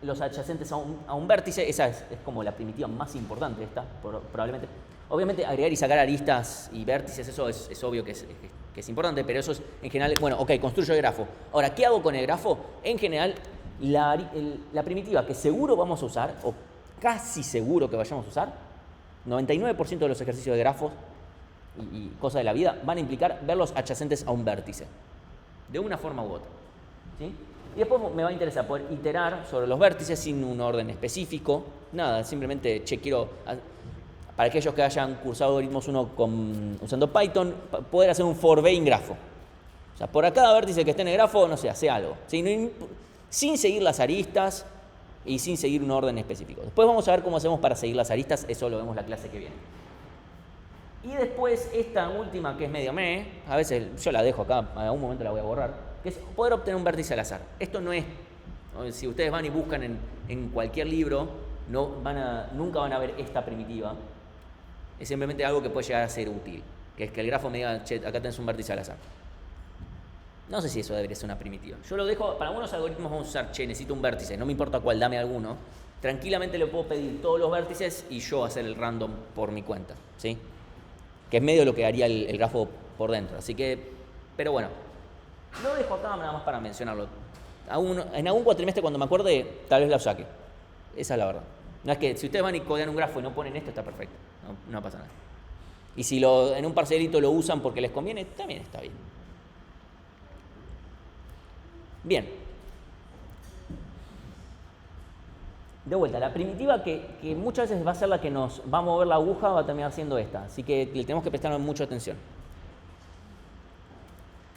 los adyacentes a un vértice, esa es como la primitiva más importante esta, probablemente. Obviamente agregar y sacar aristas y vértices, eso es obvio que es importante, pero eso es en general, bueno, ok, construyo el grafo. Ahora, ¿qué hago con el grafo? En general, la primitiva que seguro vamos a usar, o casi seguro que vayamos a usar, 99% de los ejercicios de grafos y cosas de la vida van a implicar ver los adyacentes a un vértice, de una forma u otra, ¿sí? Y después me va a interesar poder iterar sobre los vértices sin un orden específico, nada, simplemente, quiero, para aquellos que hayan cursado algoritmos 1 usando Python, poder hacer un for v in grafo. O sea, por cada vértice que esté en el grafo, no sé, hace algo, ¿sí? Sin seguir las aristas y sin seguir un orden específico. Después vamos a ver cómo hacemos para seguir las aristas, eso lo vemos la clase que viene. Y después esta última que es medio a veces yo la dejo acá, en algún momento la voy a borrar, que es poder obtener un vértice al azar. Esto no es, si ustedes van y buscan en cualquier libro, nunca van a ver esta primitiva. Es simplemente algo que puede llegar a ser útil, que es que el grafo me diga, che, acá tenés un vértice al azar. No sé si eso debería ser una primitiva. Yo lo dejo, para algunos algoritmos vamos a usar, che, necesito un vértice, no me importa cuál, dame alguno. Tranquilamente le puedo pedir todos los vértices y yo hacer el random por mi cuenta, ¿sí? Que es medio lo que haría el grafo por dentro. Así que, pero bueno, lo dejo acá nada más para mencionarlo. En algún cuatrimestre cuando me acuerde, tal vez lo saque. Esa es la verdad. No es que si ustedes van y codean un grafo y no ponen esto, está perfecto. No pasa nada. Y si en un parcelito lo usan porque les conviene, también está bien. Bien. De vuelta, la primitiva que muchas veces va a ser la que nos va a mover la aguja va a terminar siendo esta. Así que le tenemos que prestar mucha atención.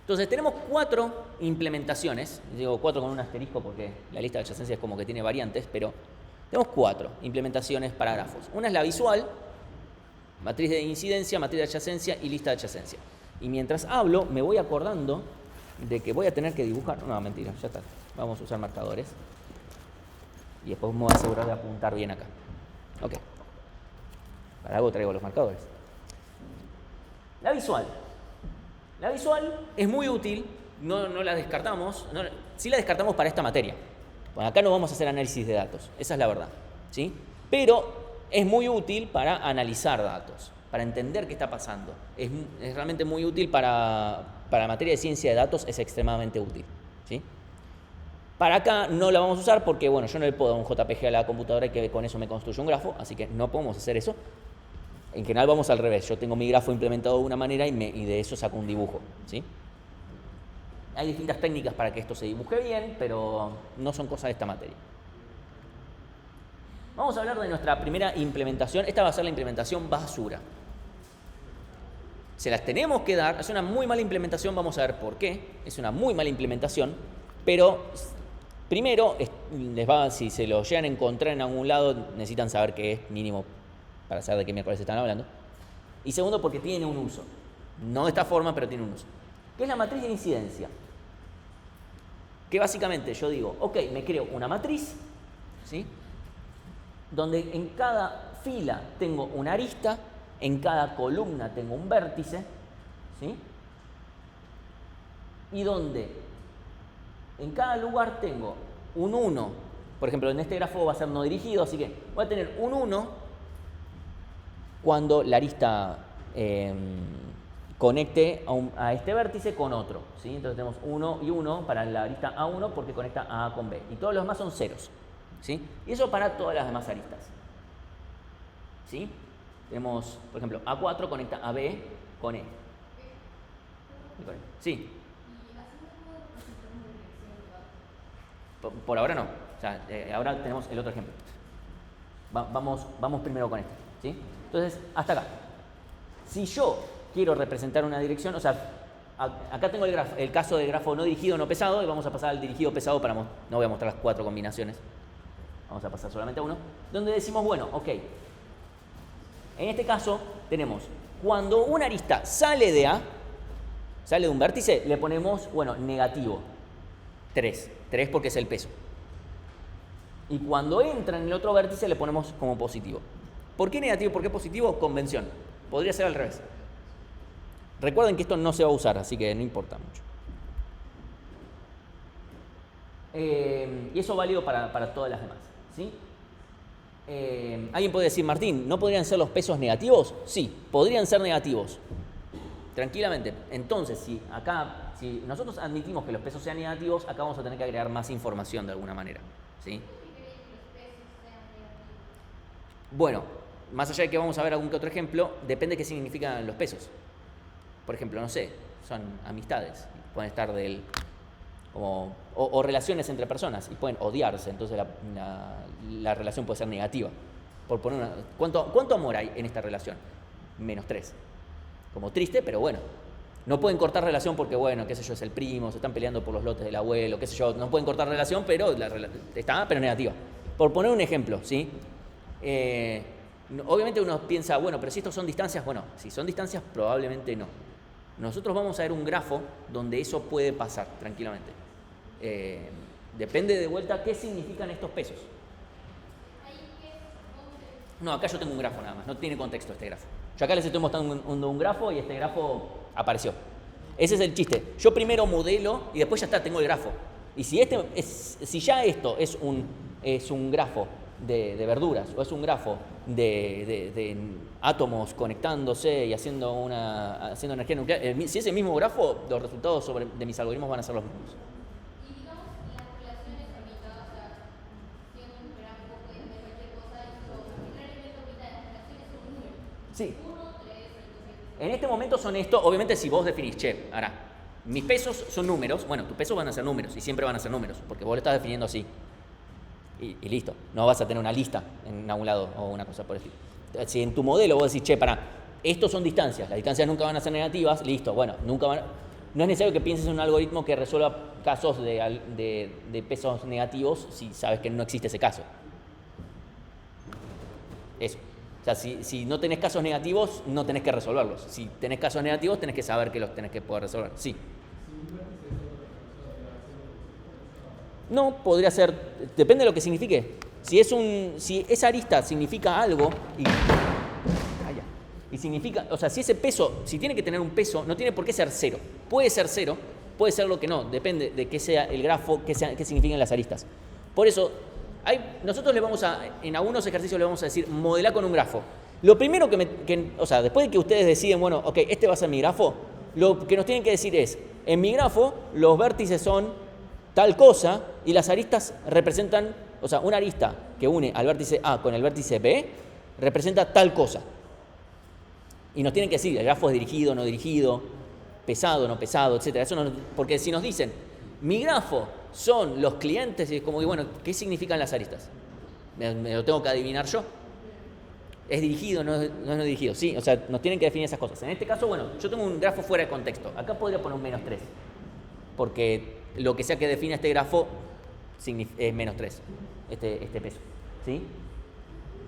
Entonces tenemos 4 implementaciones. Digo 4 con un asterisco porque la lista de adyacencia es como que tiene variantes, pero tenemos 4 implementaciones para grafos. Una es la visual, matriz de incidencia, matriz de adyacencia y lista de adyacencia. Y mientras hablo me voy acordando de que voy a tener que dibujar. No, mentira, ya está. Vamos a usar marcadores. Y después me voy a asegurar de apuntar bien acá. Ok. Para algo traigo los marcadores. La visual. La visual es muy útil, no la descartamos. Sí la descartamos para esta materia. Bueno, acá no vamos a hacer análisis de datos, esa es la verdad, ¿sí? Pero es muy útil para analizar datos, para entender qué está pasando. Es realmente muy útil para materia de ciencia de datos, es extremadamente útil, ¿sí? Para acá no la vamos a usar porque, bueno, yo no le puedo dar un JPG a la computadora y que con eso me construya un grafo, así que no podemos hacer eso. En general vamos al revés, yo tengo mi grafo implementado de una manera y de eso saco un dibujo, ¿sí? Hay distintas técnicas para que esto se dibuje bien, pero no son cosas de esta materia. Vamos a hablar de nuestra primera implementación. Esta va a ser la implementación basura. Se las tenemos que dar, es una muy mala implementación, vamos a ver por qué. Es una muy mala implementación, pero primero, si se lo llegan a encontrar en algún lado, necesitan saber qué es mínimo para saber de qué miércoles están hablando. Y segundo, porque tiene un uso. No de esta forma, pero tiene un uso. ¿Qué es la matriz de incidencia? Que básicamente yo digo, ok, me creo una matriz, ¿sí? Donde en cada fila tengo una arista, en cada columna tengo un vértice, ¿sí? Y donde en cada lugar tengo un 1. Por ejemplo, en este grafo va a ser no dirigido, así que voy a tener un 1 cuando la arista conecte a este vértice con otro, ¿sí? Entonces tenemos 1 y 1 para la arista A1 porque conecta a A con B. Y todos los demás son ceros, ¿sí? Y eso para todas las demás aristas, ¿sí? Tenemos, por ejemplo, A4 conecta a B con E. Sí. Por ahora no. O sea, ahora tenemos el otro ejemplo. Vamos primero con este, ¿sí? Entonces, hasta acá. Si yo quiero representar una dirección, o sea, acá tengo el caso del grafo no dirigido, no pesado, y vamos a pasar al dirigido pesado para no voy a mostrar las 4 combinaciones. Vamos a pasar solamente a uno, donde decimos, bueno, ok. En este caso tenemos, cuando una arista sale de A, sale de un vértice, le ponemos, bueno, negativo. 3 porque es el peso. Y cuando entra en el otro vértice le ponemos como positivo. ¿Por qué negativo? ¿Por qué positivo? Convención. Podría ser al revés. Recuerden que esto no se va a usar, así que no importa mucho. Y eso es válido para todas las demás, ¿sí? Alguien puede decir, Martín, ¿no podrían ser los pesos negativos? Sí, podrían ser negativos. Tranquilamente. Entonces, si nosotros admitimos que los pesos sean negativos, acá vamos a tener que agregar más información de alguna manera, ¿sí? Bueno, más allá de que vamos a ver algún que otro ejemplo, depende de qué significan los pesos. Por ejemplo, no sé, son amistades, pueden estar o relaciones entre personas y pueden odiarse, entonces la relación puede ser negativa. Por poner ¿cuánto amor hay en esta relación? -3. Como triste, pero bueno. No pueden cortar relación porque, bueno, qué sé yo, es el primo, se están peleando por los lotes del abuelo, qué sé yo. No pueden cortar relación, pero está, pero negativa. Por poner un ejemplo, ¿sí? Obviamente uno piensa, bueno, pero si estos son distancias, bueno, si son distancias, probablemente no. Nosotros vamos a ver un grafo donde eso puede pasar tranquilamente. Depende de vuelta qué significan estos pesos. No, acá yo tengo un grafo nada más, no tiene contexto este grafo. Yo acá les estoy mostrando un grafo y este grafo apareció. Ese es el chiste. Yo primero modelo y después ya está, tengo el grafo. Y si ya esto es un grafo de verduras o es un grafo de átomos conectándose y haciendo energía nuclear, si es el mismo grafo, los resultados de mis algoritmos van a ser los mismos. Y digamos, las relaciones orbitadas, o sea, siendo un grafo puede ser cualquier cosa, y arbitrariamente orbita las relaciones son un número. Sí. 1, 3, 5, 6. En este momento son esto, obviamente si vos definís, ahora, mis pesos son números, bueno, tus pesos van a ser números y siempre van a ser números, porque vos lo estás definiendo así. Y listo, no vas a tener una lista en algún lado o una cosa por el estilo. Si en tu modelo vos decís, estos son distancias, las distancias nunca van a ser negativas, listo, bueno, no es necesario que pienses en un algoritmo que resuelva casos de pesos negativos si sabes que no existe ese caso. Eso. O sea, si no tenés casos negativos, no tenés que resolverlos. Si tenés casos negativos, tenés que saber que los tenés que poder resolver. Sí. No, podría ser, depende de lo que signifique. Si esa arista significa algo y significa, o sea, si ese peso, si tiene que tener un peso, no tiene por qué ser 0. Puede ser 0, puede ser lo que no, depende de qué sea el grafo, qué signifiquen las aristas. Por eso, nosotros en algunos ejercicios le vamos a decir, modelar con un grafo. Lo primero o sea, después de que ustedes deciden, bueno, ok, este va a ser mi grafo, lo que nos tienen que decir es, en mi grafo, los vértices son tal cosa y las aristas representan, o sea, una arista que une al vértice A con el vértice B representa tal cosa. Y nos tienen que decir, el grafo es dirigido, no dirigido, pesado, no pesado, etc. Porque si nos dicen, mi grafo son los clientes, y es como que, bueno, ¿qué significan las aristas? ¿Me lo tengo que adivinar yo? ¿Es dirigido, no es dirigido? Sí, o sea, nos tienen que definir esas cosas. En este caso, bueno, yo tengo un grafo fuera de contexto. Acá podría poner un -3, porque lo que sea que define este grafo es -3, este peso, ¿sí?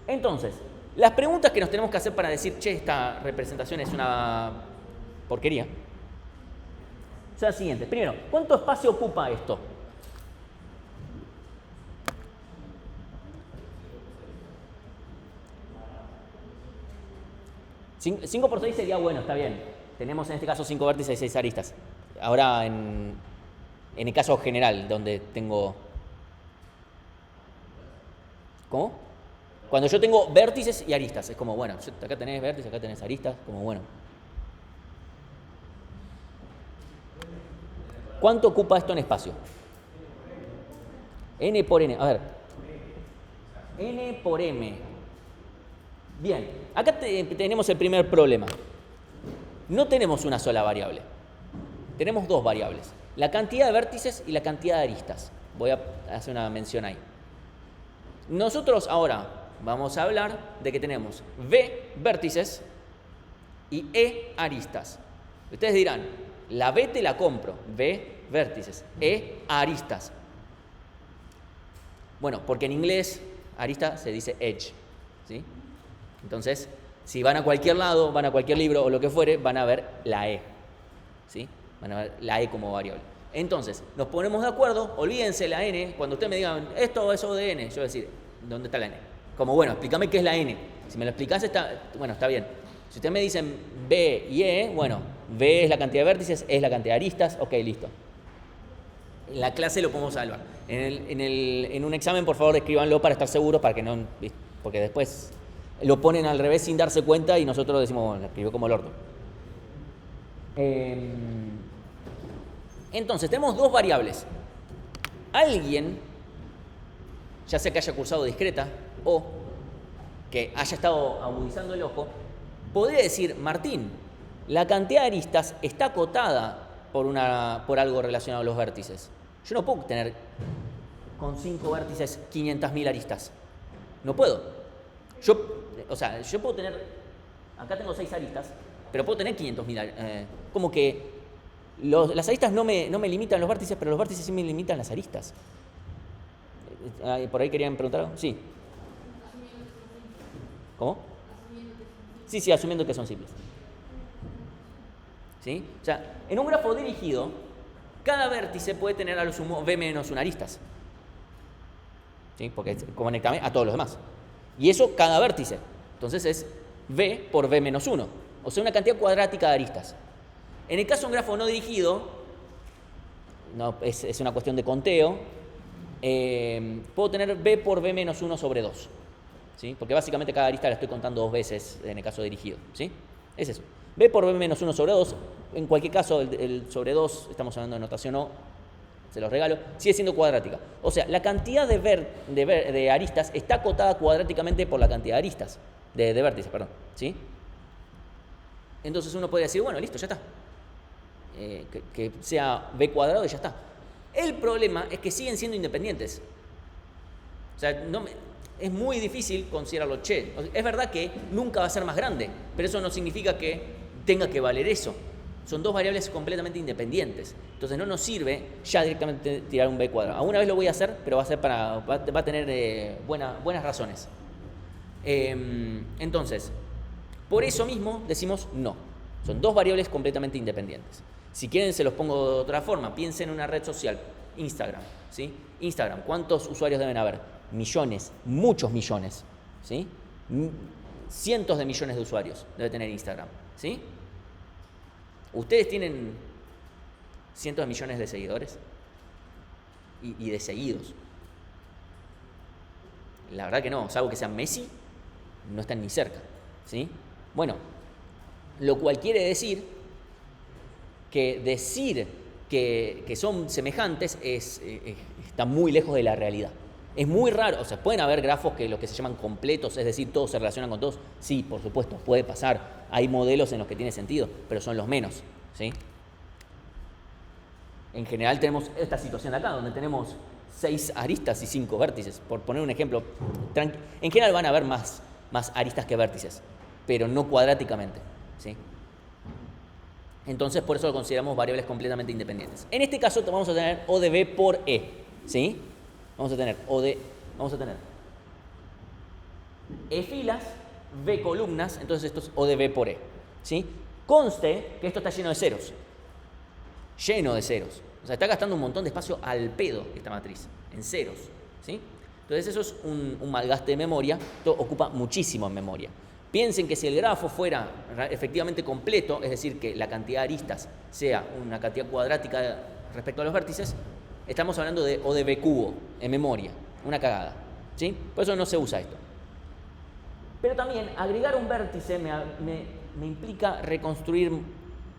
Entonces, las preguntas que nos tenemos que hacer para decir, esta representación es una porquería, son las siguientes. Primero, ¿cuánto espacio ocupa esto? ¿5 por 6 sería bueno, está bien. Tenemos en este caso 5 vértices y 6 aristas. Ahora en el caso general, donde tengo... ¿Cómo? Cuando yo tengo vértices y aristas, es como, bueno, acá tenés vértices, acá tenés aristas, como, bueno. ¿Cuánto ocupa esto en espacio? N por N. A ver. N por M. Bien. Acá tenemos el primer problema. No tenemos una sola variable. Tenemos dos variables. La cantidad de vértices y la cantidad de aristas. Voy a hacer una mención ahí. Nosotros ahora vamos a hablar de que tenemos V vértices y E aristas. Ustedes dirán, la V te la compro, V vértices, E aristas. Bueno, porque en inglés arista se dice edge, ¿sí? Entonces, si van a cualquier lado, van a cualquier libro o lo que fuere, van a ver la E, ¿sí? Van a ver la E como variable. Entonces, nos ponemos de acuerdo, olvídense la N, cuando ustedes me digan, esto es O de N, yo voy a decir, ¿dónde está la N? Como, bueno, explícame qué es la N. Si me lo explicás, está bien. Si ustedes me dicen B y E, bueno, B es la cantidad de vértices, E es la cantidad de aristas, ok, listo. En la clase lo podemos salvar. En un examen, por favor, escríbanlo para estar seguros, para que no, porque después lo ponen al revés sin darse cuenta y nosotros decimos, bueno, escribió como el orto. Entonces, tenemos dos variables. Alguien, ya sea que haya cursado discreta o que haya estado agudizando el ojo, podría decir, Martín, la cantidad de aristas está acotada por algo relacionado a los vértices. Yo no puedo tener con 5 vértices 500.000 aristas. No puedo. Yo puedo tener, acá tengo 6 aristas, pero puedo tener 500.000. Como que las aristas no me limitan los vértices, pero los vértices sí me limitan las aristas. ¿Por ahí querían preguntar algo? Sí. ¿Cómo? Sí, asumiendo que son simples. ¿Sí? O sea, en un grafo dirigido, cada vértice puede tener a lo sumo V menos 1 aristas. ¿Sí? Porque conecta a todos los demás. Y eso cada vértice. Entonces es V por V menos 1. O sea, una cantidad cuadrática de aristas. En el caso de un grafo no dirigido, es una cuestión de conteo, puedo tener V por V menos 1 sobre 2. ¿Sí? Porque básicamente cada arista la estoy contando 2 veces en el caso dirigido. ¿Sí? Es eso. V por V menos 1 sobre 2. En cualquier caso, el sobre 2, estamos hablando de notación O, se los regalo, sigue siendo cuadrática. O sea, la cantidad de aristas está acotada cuadráticamente por la cantidad de aristas, de vértices, perdón. ¿Sí? Entonces uno puede decir, bueno, listo, ya está. Que sea V cuadrado y ya está. El problema es que siguen siendo independientes. O sea, es muy difícil considerarlo, es verdad que nunca va a ser más grande, pero eso no significa que tenga que valer eso. Son dos variables completamente independientes. Entonces no nos sirve ya directamente tirar un V cuadrado. Alguna vez lo voy a hacer, pero va a tener buenas razones. Entonces, por eso mismo decimos no. Son dos variables completamente independientes. Si quieren se los pongo de otra forma. Piensen en una red social, Instagram, ¿sí? Instagram, ¿cuántos usuarios deben haber? Millones, muchos millones, ¿sí? Cientos de millones de usuarios debe tener Instagram, ¿sí? ¿Ustedes tienen cientos de millones de seguidores? Y de seguidos. La verdad que no, salvo que sean Messi, no están ni cerca, ¿sí? Bueno, lo cual quiere decir que decir que son semejantes está muy lejos de la realidad. Es muy raro, o sea, pueden haber grafos que lo que se llaman completos, es decir, todos se relacionan con todos. Sí, por supuesto, puede pasar. Hay modelos en los que tiene sentido, pero son los menos, ¿sí? En general tenemos esta situación de acá, donde tenemos 6 aristas y 5 vértices. Por poner un ejemplo, en general van a haber más aristas que vértices, pero no cuadráticamente, ¿sí? Entonces, por eso lo consideramos variables completamente independientes. En este caso, vamos a tener O de B por E, ¿sí? Vamos a tener E filas, B columnas, entonces esto es O de B por E, ¿sí? Conste que esto está lleno de ceros. Lleno de ceros. O sea, está gastando un montón de espacio al pedo esta matriz, en ceros, ¿sí? Entonces eso es un malgaste de memoria, esto ocupa muchísimo en memoria. Piensen que si el grafo fuera efectivamente completo, es decir, que la cantidad de aristas sea una cantidad cuadrática respecto a los vértices, estamos hablando de O de B cubo en memoria, una cagada, ¿sí? Por eso no se usa esto. Pero también agregar un vértice me implica reconstruir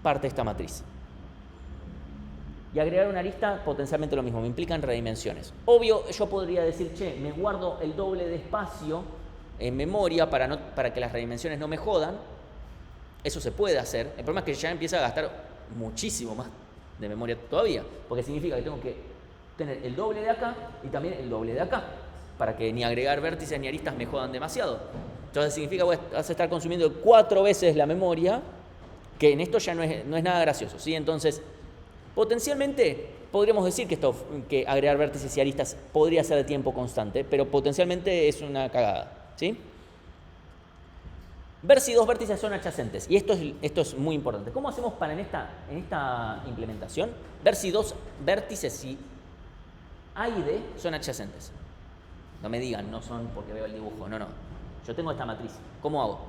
parte de esta matriz. y agregar una arista potencialmente lo mismo, me implican redimensiones. Obvio, yo podría decir, che, me guardo el doble de espacio en memoria para que las redimensiones no me jodan. Eso se puede hacer. El problema es que ya empieza a gastar muchísimo más de memoria todavía, porque significa que tengo que tener el doble de acá y también el doble de acá, para que ni agregar vértices ni aristas me jodan demasiado. Entonces significa que vas a estar consumiendo 4 veces la memoria, que en esto ya no es nada gracioso, ¿sí? Entonces, potencialmente podríamos decir que agregar vértices y aristas podría ser de tiempo constante, pero potencialmente es una cagada, ¿sí? Ver si 2 vértices son adyacentes, y esto es muy importante. ¿Cómo hacemos para en esta implementación? Ver si 2 vértices, si A y D son adyacentes. No me digan, no son porque veo el dibujo, no. Yo tengo esta matriz, ¿cómo hago?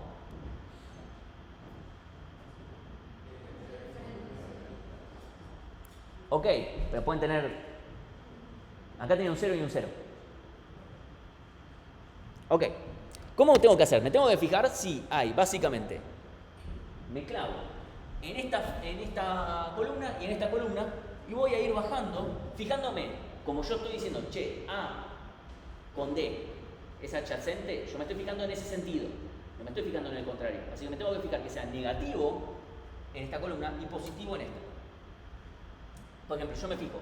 Ok, pero pueden tener... Acá tiene un 0 y un 0. Ok, ¿cómo tengo que hacer? Me tengo que fijar si hay, básicamente, me clavo en esta columna y en esta columna y voy a ir bajando, fijándome, como yo estoy diciendo, che, A con D es adyacente, yo me estoy fijando en ese sentido, no me estoy fijando en el contrario. Así que me tengo que fijar que sea negativo en esta columna y positivo en esta. Por ejemplo, yo me fijo,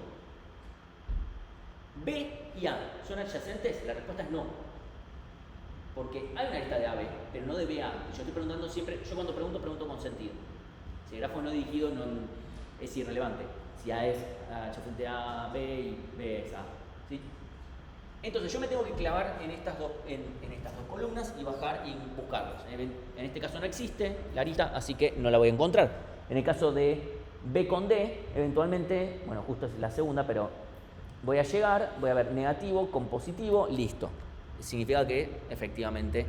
B y A son adyacentes, la respuesta es no. Porque hay una arista de AB, pero no de BA. Y yo estoy preguntando siempre, yo cuando pregunto con sentido. Si el grafo no dirigido es irrelevante. Si A es adyacente a B y B es A. ¿Sí? Entonces yo me tengo que clavar en estas dos columnas y bajar y buscarlos. En este caso no existe la arista, así que no la voy a encontrar. En el caso de B con D, eventualmente, bueno, justo es la segunda, pero voy a llegar, voy a ver negativo con positivo, listo. Significa que efectivamente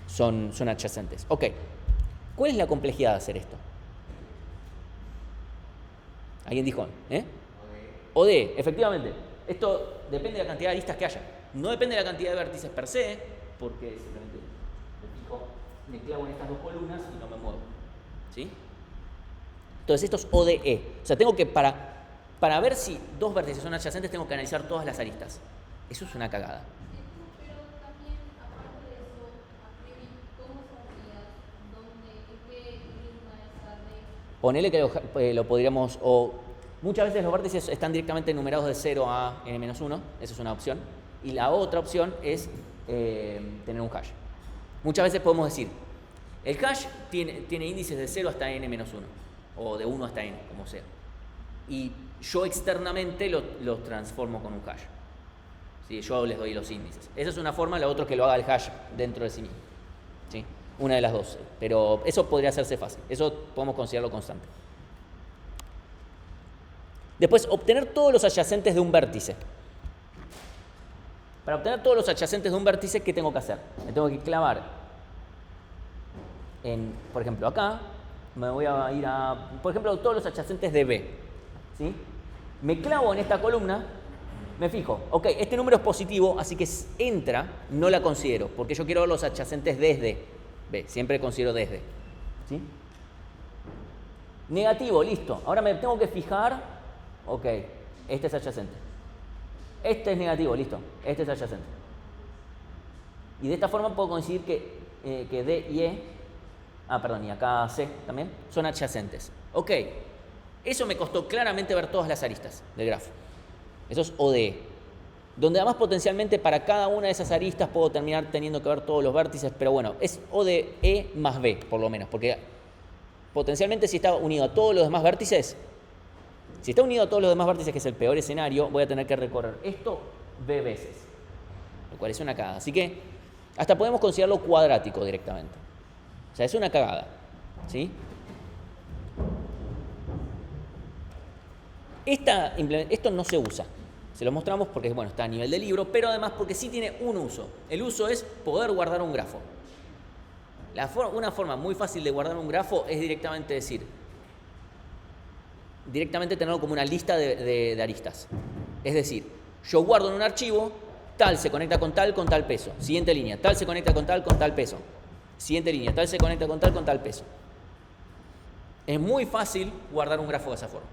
son adyacentes. Ok, ¿cuál es la complejidad de hacer esto? ¿Alguien dijo? O D, efectivamente. Esto depende de la cantidad de aristas que haya. No depende de la cantidad de vértices per se, porque simplemente me clavo en estas dos columnas y no me muevo. ¿Sí? Entonces esto es ODE. O sea, tengo que, para ver si 2 vértices son adyacentes, tengo que analizar todas las aristas. Eso es una cagada. Pero también, aparte de eso, a priori, ¿cómo sabrías en qué línea está de? Ponele que lo podríamos, o muchas veces los vértices están directamente numerados de 0 a n-1, esa es una opción. Y la otra opción es tener un hash. Muchas veces podemos decir, el hash tiene índices de 0 hasta n-1, o de 1 hasta n, como sea. Y yo externamente lo transformo con un hash. ¿Sí? Yo les doy los índices. Esa es una forma, la otra es que lo haga el hash dentro de sí mismo. ¿Sí? Una de las dos. Pero eso podría hacerse fácil. Eso podemos considerarlo constante. Después, obtener todos los adyacentes de un vértice. Para obtener todos los adyacentes de un vértice, ¿qué tengo que hacer? Me tengo que clavar por ejemplo, acá me voy a ir a, por ejemplo, todos los adyacentes de B. ¿Sí? Me clavo en esta columna, me fijo, ok, este número es positivo, así que entra, no la considero, porque yo quiero ver los adyacentes desde B, siempre considero desde. ¿Sí? Negativo, listo. Ahora me tengo que fijar, ok, este es adyacente. Este es negativo, listo, este es adyacente. Y de esta forma puedo coincidir que D y E, y acá C también, son adyacentes. Ok, eso me costó claramente ver todas las aristas del grafo. Eso es ODE. Donde además potencialmente para cada una de esas aristas puedo terminar teniendo que ver todos los vértices, pero bueno, es ODE más B, por lo menos, porque potencialmente si está unido a todos los demás vértices, que es el peor escenario, voy a tener que recorrer esto B veces, lo cual es una cagada. Así que hasta podemos considerarlo cuadrático directamente. O sea, es una cagada. ¿Sí? Esto no se usa. Se lo mostramos porque bueno, está a nivel de libro, pero además porque sí tiene un uso. El uso es poder guardar un grafo. Una forma muy fácil de guardar un grafo es directamente tenerlo como una lista de aristas. Es decir, yo guardo en un archivo, tal se conecta con tal peso. Siguiente línea, tal se conecta con tal peso. Siguiente línea, tal se conecta con tal peso. Es muy fácil guardar un grafo de esa forma.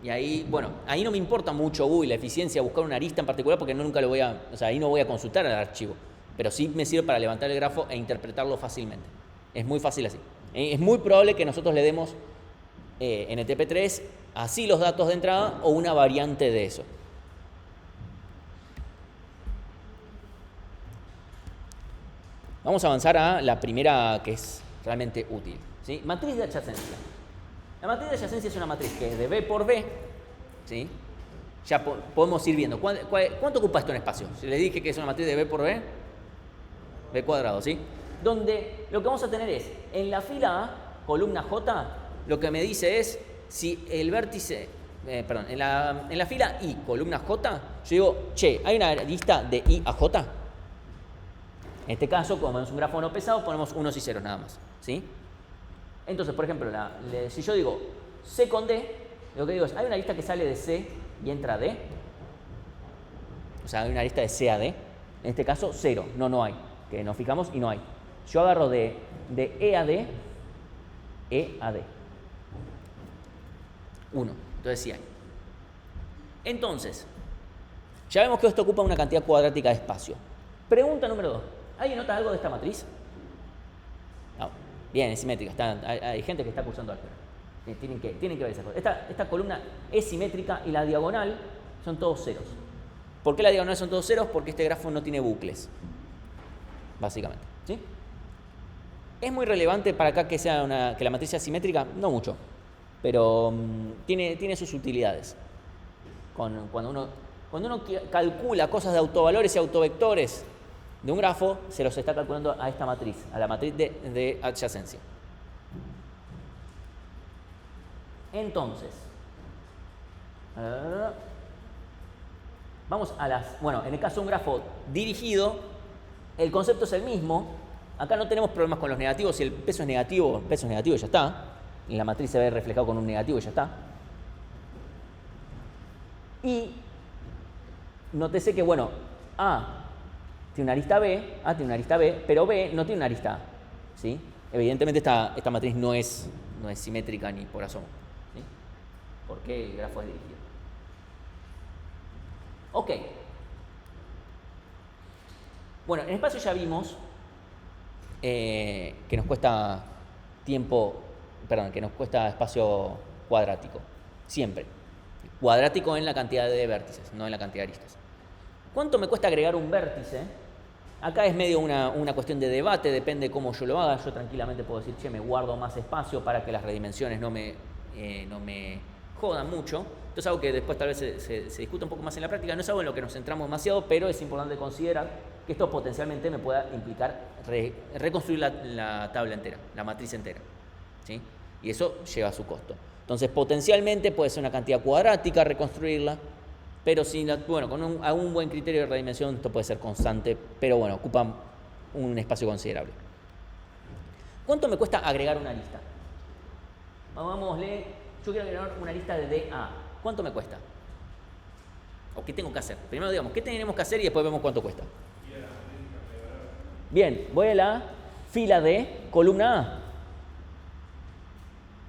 Y ahí, bueno, ahí no me importa mucho la eficiencia de buscar una arista en particular porque nunca lo voy a, o sea, ahí no voy a consultar el archivo. Pero sí me sirve para levantar el grafo e interpretarlo fácilmente. Es muy fácil así. Es muy probable que nosotros le demos en el TP3 así los datos de entrada o una variante de eso. Vamos a avanzar a la primera que es realmente útil, ¿sí? Matriz de adyacencia. La matriz de adyacencia es una matriz que es de B por B, ¿sí? Ya podemos ir viendo. ¿Cuánto ocupa esto en espacio? Si les dije que es una matriz de B por B, B cuadrado, ¿sí? Donde lo que vamos a tener es, en la fila A, columna J, lo que me dice es si el vértice, en la fila I, columna J, yo digo, che, ¿hay una lista de I a J? En este caso, como es un grafo no pesado, ponemos unos y ceros nada más, ¿sí? Entonces, por ejemplo, si yo digo C con D, lo que digo es, ¿hay una lista que sale de C y entra a D? O sea, hay una lista de C a D. En este caso, 0. No hay. Que nos fijamos y no hay. Yo agarro de E a D, 1. Entonces sí hay. Entonces, ya vemos que esto ocupa una cantidad cuadrática de espacio. Pregunta número 2. ¿Alguien nota algo de esta matriz? No. Bien, es simétrica. Hay gente que está cursando álgebra. Tienen que ver esas cosas. Esta columna es simétrica y la diagonal son todos ceros. ¿Por qué la diagonal son todos ceros? Porque este grafo no tiene bucles, básicamente, ¿sí? ¿Es muy relevante para acá que la matriz sea simétrica? No mucho, pero tiene sus utilidades. Cuando uno calcula cosas de autovalores y autovectores de un grafo, se los está calculando a esta matriz, a la matriz de adyacencia. Entonces, vamos a bueno, en el caso de un grafo dirigido, el concepto es el mismo. Acá no tenemos problemas con los negativos. Si el peso es negativo, el peso es negativo y ya está. En la matriz se ve reflejado con un negativo y ya está. Y nótese que, bueno, A tiene una arista B, pero B no tiene una arista A, ¿sí? Evidentemente esta matriz no es simétrica ni por asomo, ¿sí? Porque el grafo es dirigido. Ok. Bueno, en espacio ya vimos que nos cuesta que nos cuesta espacio cuadrático, siempre. Cuadrático en la cantidad de vértices, no en la cantidad de aristas. ¿Cuánto me cuesta agregar un vértice? Acá es medio una cuestión de debate, depende de cómo yo lo haga. Yo tranquilamente puedo decir, che, me guardo más espacio para que las redimensiones no me jodan mucho. Esto es algo que después tal vez se discute un poco más en la práctica. No es algo en lo que nos centramos demasiado, pero es importante considerar que esto potencialmente me pueda implicar reconstruir la tabla entera, la matriz entera, ¿sí? Y eso lleva su costo. Entonces, potencialmente puede ser una cantidad cuadrática reconstruirla, pero con un buen criterio de redimensión esto puede ser constante, pero bueno, ocupa un espacio considerable. ¿Cuánto me cuesta agregar una lista? Vámonosle, yo quiero agregar una lista de DA. ¿Cuánto me cuesta? ¿O qué tengo que hacer? Primero digamos, ¿qué tenemos que hacer y después vemos cuánto cuesta? Bien, voy a la fila D, columna A.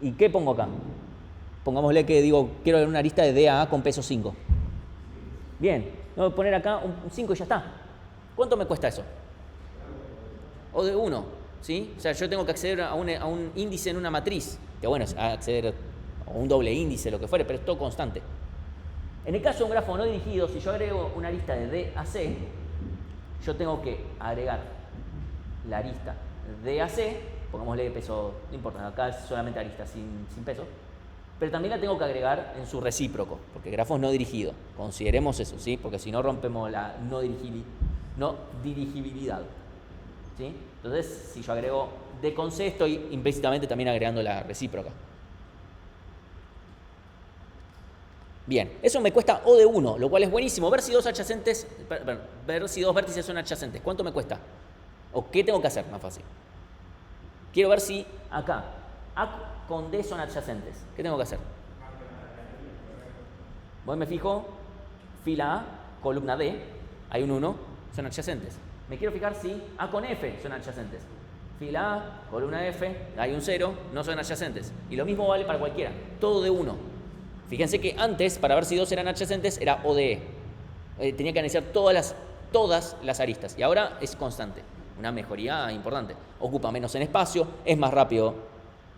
¿Y qué pongo acá? Pongámosle que digo, quiero ver una lista de DA con peso 5. Bien, voy a poner acá un 5 y ya está. ¿Cuánto me cuesta eso? O de 1, ¿sí? O sea, yo tengo que acceder a un índice en una matriz, que bueno, es acceder a un doble índice, lo que fuere, pero es todo constante. En el caso de un grafo no dirigido, si yo agrego una lista de D a C, yo tengo que agregar la arista D a C, pongámosle peso, no importa, acá es solamente arista sin peso, pero también la tengo que agregar en su recíproco, porque el grafo es no dirigido. Consideremos eso, ¿sí? Porque si no rompemos la no dirigibilidad, ¿sí? Entonces, si yo agrego D con C, estoy implícitamente también agregando la recíproca. Bien, eso me cuesta O de 1, lo cual es buenísimo. Ver si dos vértices son adyacentes. ¿Cuánto me cuesta? ¿O qué tengo que hacer? Más fácil. Quiero ver si acá A con D son adyacentes. ¿Qué tengo que hacer? Voy, me fijo, fila A, columna D, hay un 1, son adyacentes. Me quiero fijar si A con F son adyacentes. Fila A, columna F, hay un 0, no son adyacentes. Y lo mismo vale para cualquiera, todo de 1. Fíjense que antes, para ver si 2 eran adyacentes, era O de E. Tenía que analizar todas las aristas. Y ahora es constante. Una mejoría importante. Ocupa menos en espacio, es más rápido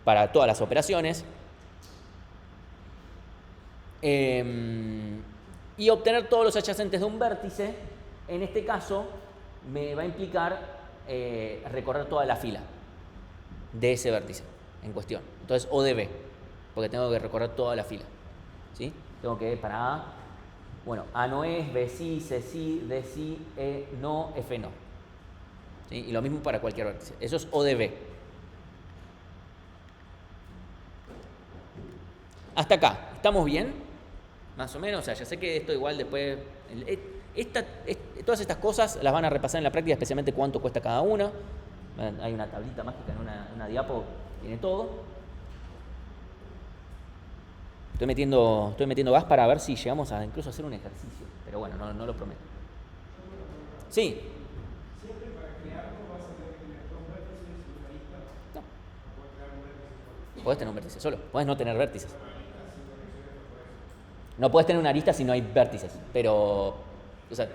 para todas las operaciones. Y obtener todos los adyacentes de un vértice, en este caso, me va a implicar recorrer toda la fila de ese vértice en cuestión. Entonces, O de B, porque tengo que recorrer toda la fila. ¿Sí? Tengo que, para A, bueno, A no es, B sí, C sí, D sí, E no, F no. ¿Sí? Y lo mismo para cualquier vértice. Eso es O de B. Hasta acá, ¿estamos bien? Más o menos, o sea, ya sé que esto igual después... todas estas cosas las van a repasar en la práctica, especialmente cuánto cuesta cada una. Hay una tablita mágica en una diapo, tiene todo. Estoy metiendo gas para ver si llegamos a incluso hacer un ejercicio, pero bueno, no lo prometo. Sí. Siempre para crearlo vas a tener que tener dos vértices y una arista. No. No puedes crear un vértice solo. Podés tener un vértice solo, podés no tener vértices. No podés tener una arista si no hay vértices, pero... O sea, No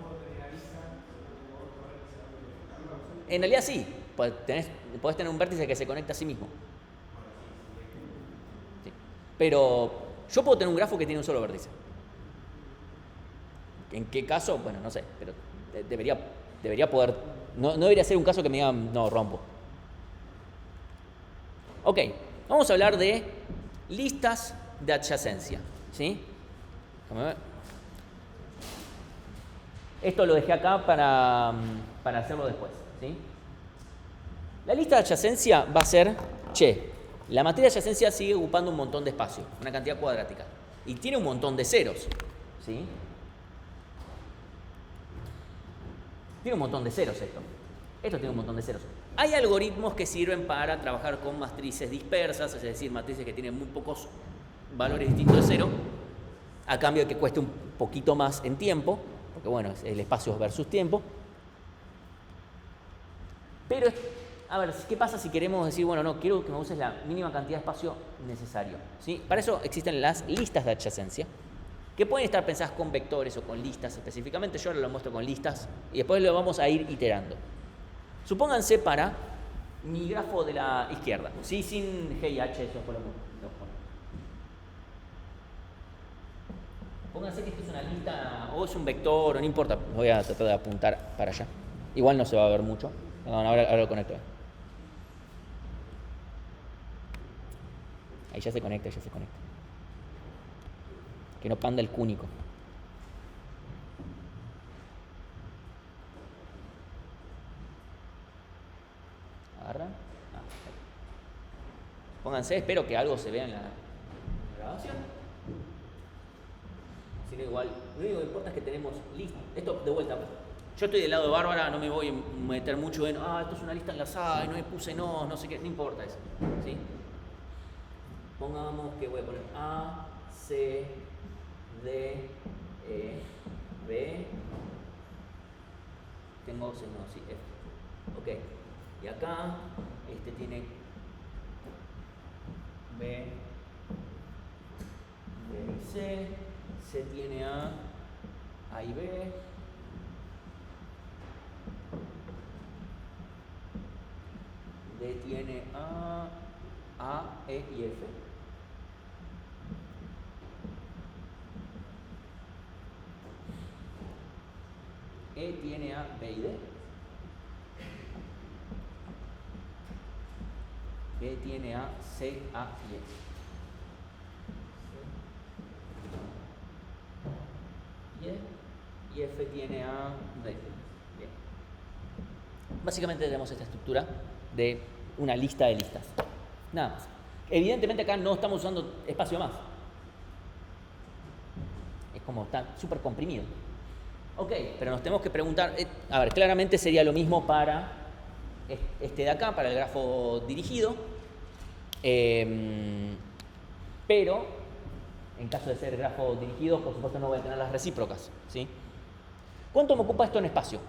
puedo tener arista si no tengo otro vértice. en realidad sí, podés tener un vértice que se conecta a sí mismo. Sí. Pero yo puedo tener un grafo que tiene un solo vértice. ¿En qué caso? Bueno, no sé, pero debería poder... No debería ser un caso que me digan, no, rompo. Ok, vamos a hablar de listas de adyacencia. ¿Sí? Déjame ver. Esto lo dejé acá para hacerlo después. ¿Sí? La lista de adyacencia va a ser, la materia de adyacencia sigue ocupando un montón de espacio, una cantidad cuadrática. Y tiene un montón de ceros. ¿Sí? Tiene un montón de ceros esto. Esto tiene un montón de ceros. Hay algoritmos que sirven para trabajar con matrices dispersas, es decir, matrices que tienen muy pocos valores distintos de cero, a cambio de que cueste un poquito más en tiempo, porque bueno, el espacio versus tiempo. Pero, a ver, ¿qué pasa si queremos decir, bueno, no, quiero que me uses la mínima cantidad de espacio necesario? ¿Sí? Para eso existen las listas de adyacencia, que pueden estar pensadas con vectores o con listas específicamente. Yo ahora lo muestro con listas y después lo vamos a ir iterando. Supónganse para mi grafo de la izquierda, ¿sí? Sin G y H, eso fue lo mismo. Pónganse que esto es una lista o es un vector, o no importa, voy a tratar de apuntar para allá. Igual no se va a ver mucho. Ahora lo conecto. Ahí ya se conecta. Que no panda el cúnico. Agarra. Pónganse, espero que algo se vea en la grabación. Si no, igual, lo único que importa es que tenemos lista. Esto de vuelta. Yo estoy del lado de Bárbara, no me voy a meter mucho en, esto es una lista enlazada y no me puse no sé qué, no importa eso. ¿Sí? Pongamos que voy a poner A, C, D, E, B. Tengo F. Ok. Y acá, este tiene B, y C. C tiene A y B. D tiene A, E y F. E tiene A, B y D. B tiene A, C, A y E. Y F tiene A, D. Bien. Básicamente tenemos esta estructura de una lista de listas. Nada más. Evidentemente acá no estamos usando espacio más. Es como está súper comprimido. Ok, pero nos tenemos que preguntar, a ver, claramente sería lo mismo para este de acá, para el grafo dirigido, pero en caso de ser grafo dirigido, por supuesto no voy a tener las recíprocas, ¿sí? ¿Cuánto me ocupa esto en espacio?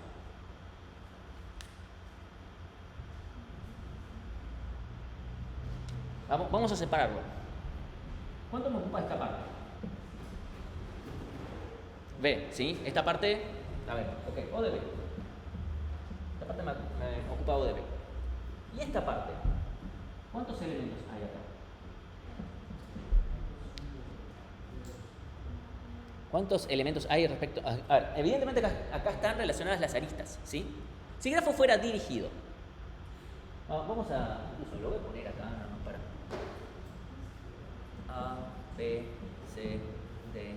Vamos a separarlo. ¿Cuánto me ocupa esta parte? B, ¿sí? Esta parte, a ver, ok, O de B. Esta parte me ocupa O de B. ¿Y esta parte? ¿Cuántos elementos hay acá? ¿Cuántos elementos hay respecto a ver, evidentemente acá están relacionadas las aristas, ¿sí? Si el grafo fuera dirigido, vamos a, incluso lo voy a poner acá, nada más para A, B, C, D, E.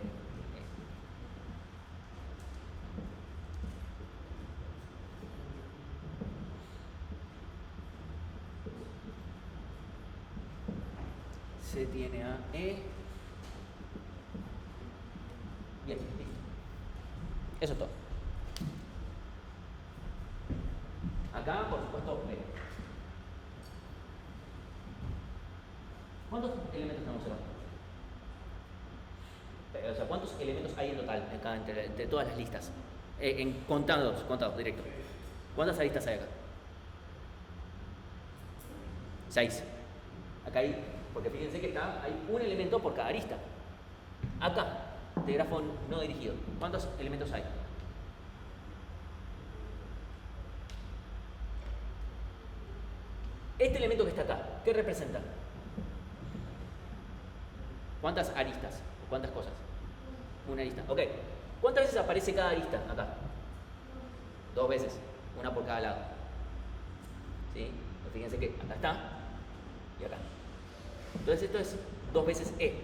C tiene A, E. Bien, listo. Eso es todo. Acá, por supuesto, B. ¿Cuántos elementos tenemos acá? O sea, ¿cuántos elementos hay en total acá entre todas las listas? Contados, directo. ¿Cuántas aristas hay acá? 6. Acá hay, porque fíjense que hay un elemento por cada arista. Acá, de grafo no dirigido, ¿cuántos elementos hay? Este elemento que está acá, ¿qué representa? ¿Cuántas aristas? ¿Cuántas cosas? Una arista. Ok. ¿Cuántas veces aparece cada arista acá? 2 veces. Una por cada lado. ¿Sí? Pues fíjense que acá está y acá. Entonces esto es 2 veces E.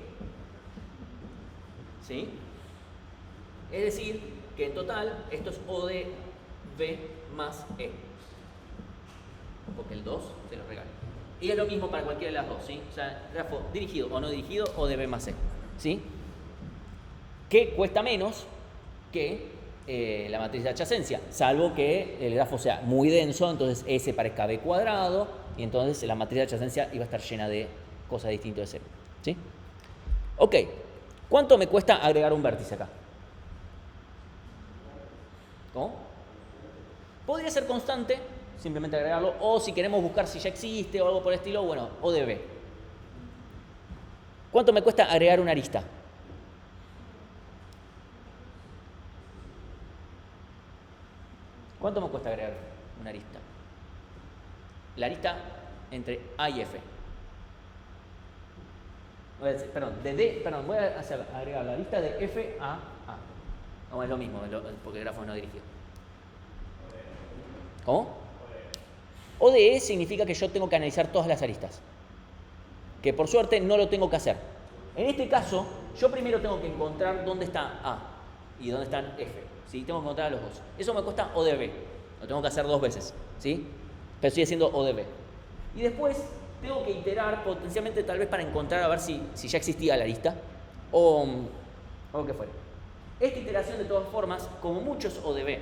¿Sí? Es decir, que en total esto es O de B más E. Porque el 2 se lo regala. Y es lo mismo para cualquiera de las dos, ¿sí? O sea, grafo dirigido o no dirigido o de B más C, ¿sí? Que cuesta menos que la matriz de adyacencia, salvo que el grafo sea muy denso, entonces S parezca B cuadrado, y entonces la matriz de adyacencia iba a estar llena de cosas distintas de C, ¿sí? Ok, ¿cuánto me cuesta agregar un vértice acá? ¿Cómo? Podría ser constante, simplemente agregarlo, o si queremos buscar si ya existe o algo por el estilo, bueno, O de B. ¿Cuánto me cuesta agregar una arista? ¿Cuánto me cuesta agregar una arista? La arista entre A y F. Voy a agregar la arista de F a A. No, es lo mismo, porque el grafo no dirigido. ¿Cómo? ODE significa que yo tengo que analizar todas las aristas. Que por suerte no lo tengo que hacer. En este caso, yo primero tengo que encontrar dónde está A y dónde están F. ¿Sí? Tengo que encontrar a los dos. Eso me cuesta O de B. Lo tengo que hacer 2 veces. ¿Sí? Pero sigue siendo O de B. Y después tengo que iterar potencialmente tal vez para encontrar a ver si ya existía la arista o lo que fuera. Esta iteración de todas formas, como mucho es O de B.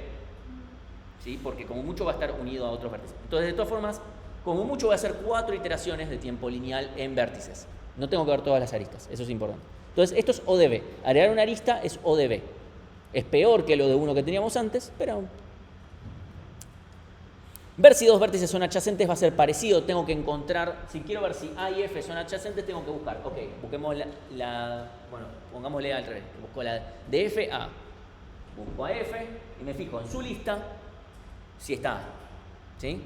¿Sí? Porque como mucho va a estar unido a otros vértices. Entonces, de todas formas, como mucho voy a hacer 4 iteraciones de tiempo lineal en vértices. No tengo que ver todas las aristas, eso es importante. Entonces, esto es O de B. Agregar una arista es O de B. Es peor que lo de uno que teníamos antes, pero... Ver si 2 vértices son adyacentes va a ser parecido. Tengo que encontrar, si quiero ver si A y F son adyacentes, tengo que buscar. Ok, busquemos bueno, pongámosle al revés. Busco la de F a. Busco a F y me fijo en su lista si está A. ¿Sí?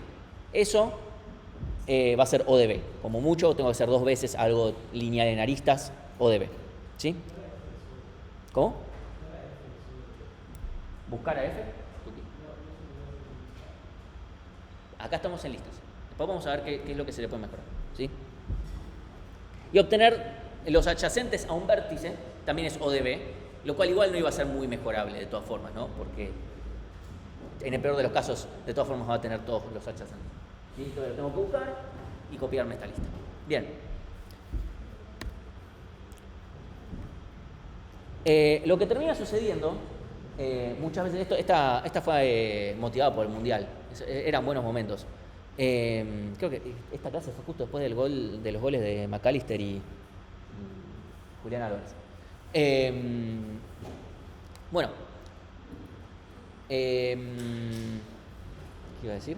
Eso va a ser O de B. Como mucho tengo que hacer 2 veces algo lineal en aristas, O de B. ¿Sí? ¿Cómo? ¿Buscar a F? Acá estamos en listas. Después vamos a ver qué es lo que se le puede mejorar. ¿Sí? Y obtener los adyacentes a un vértice también es O de B, lo cual igual no iba a ser muy mejorable de todas formas, ¿no? Porque en el peor de los casos, de todas formas va a tener todos los adyacentes. ¿Sí? Entonces lo tengo que buscar y copiarme esta lista. Bien. Lo que termina sucediendo, muchas veces, esta fue motivada por el Mundial, eran buenos momentos. Creo que esta clase fue justo después de los goles de McAllister y Julián Álvarez. Bueno, ¿qué iba a decir?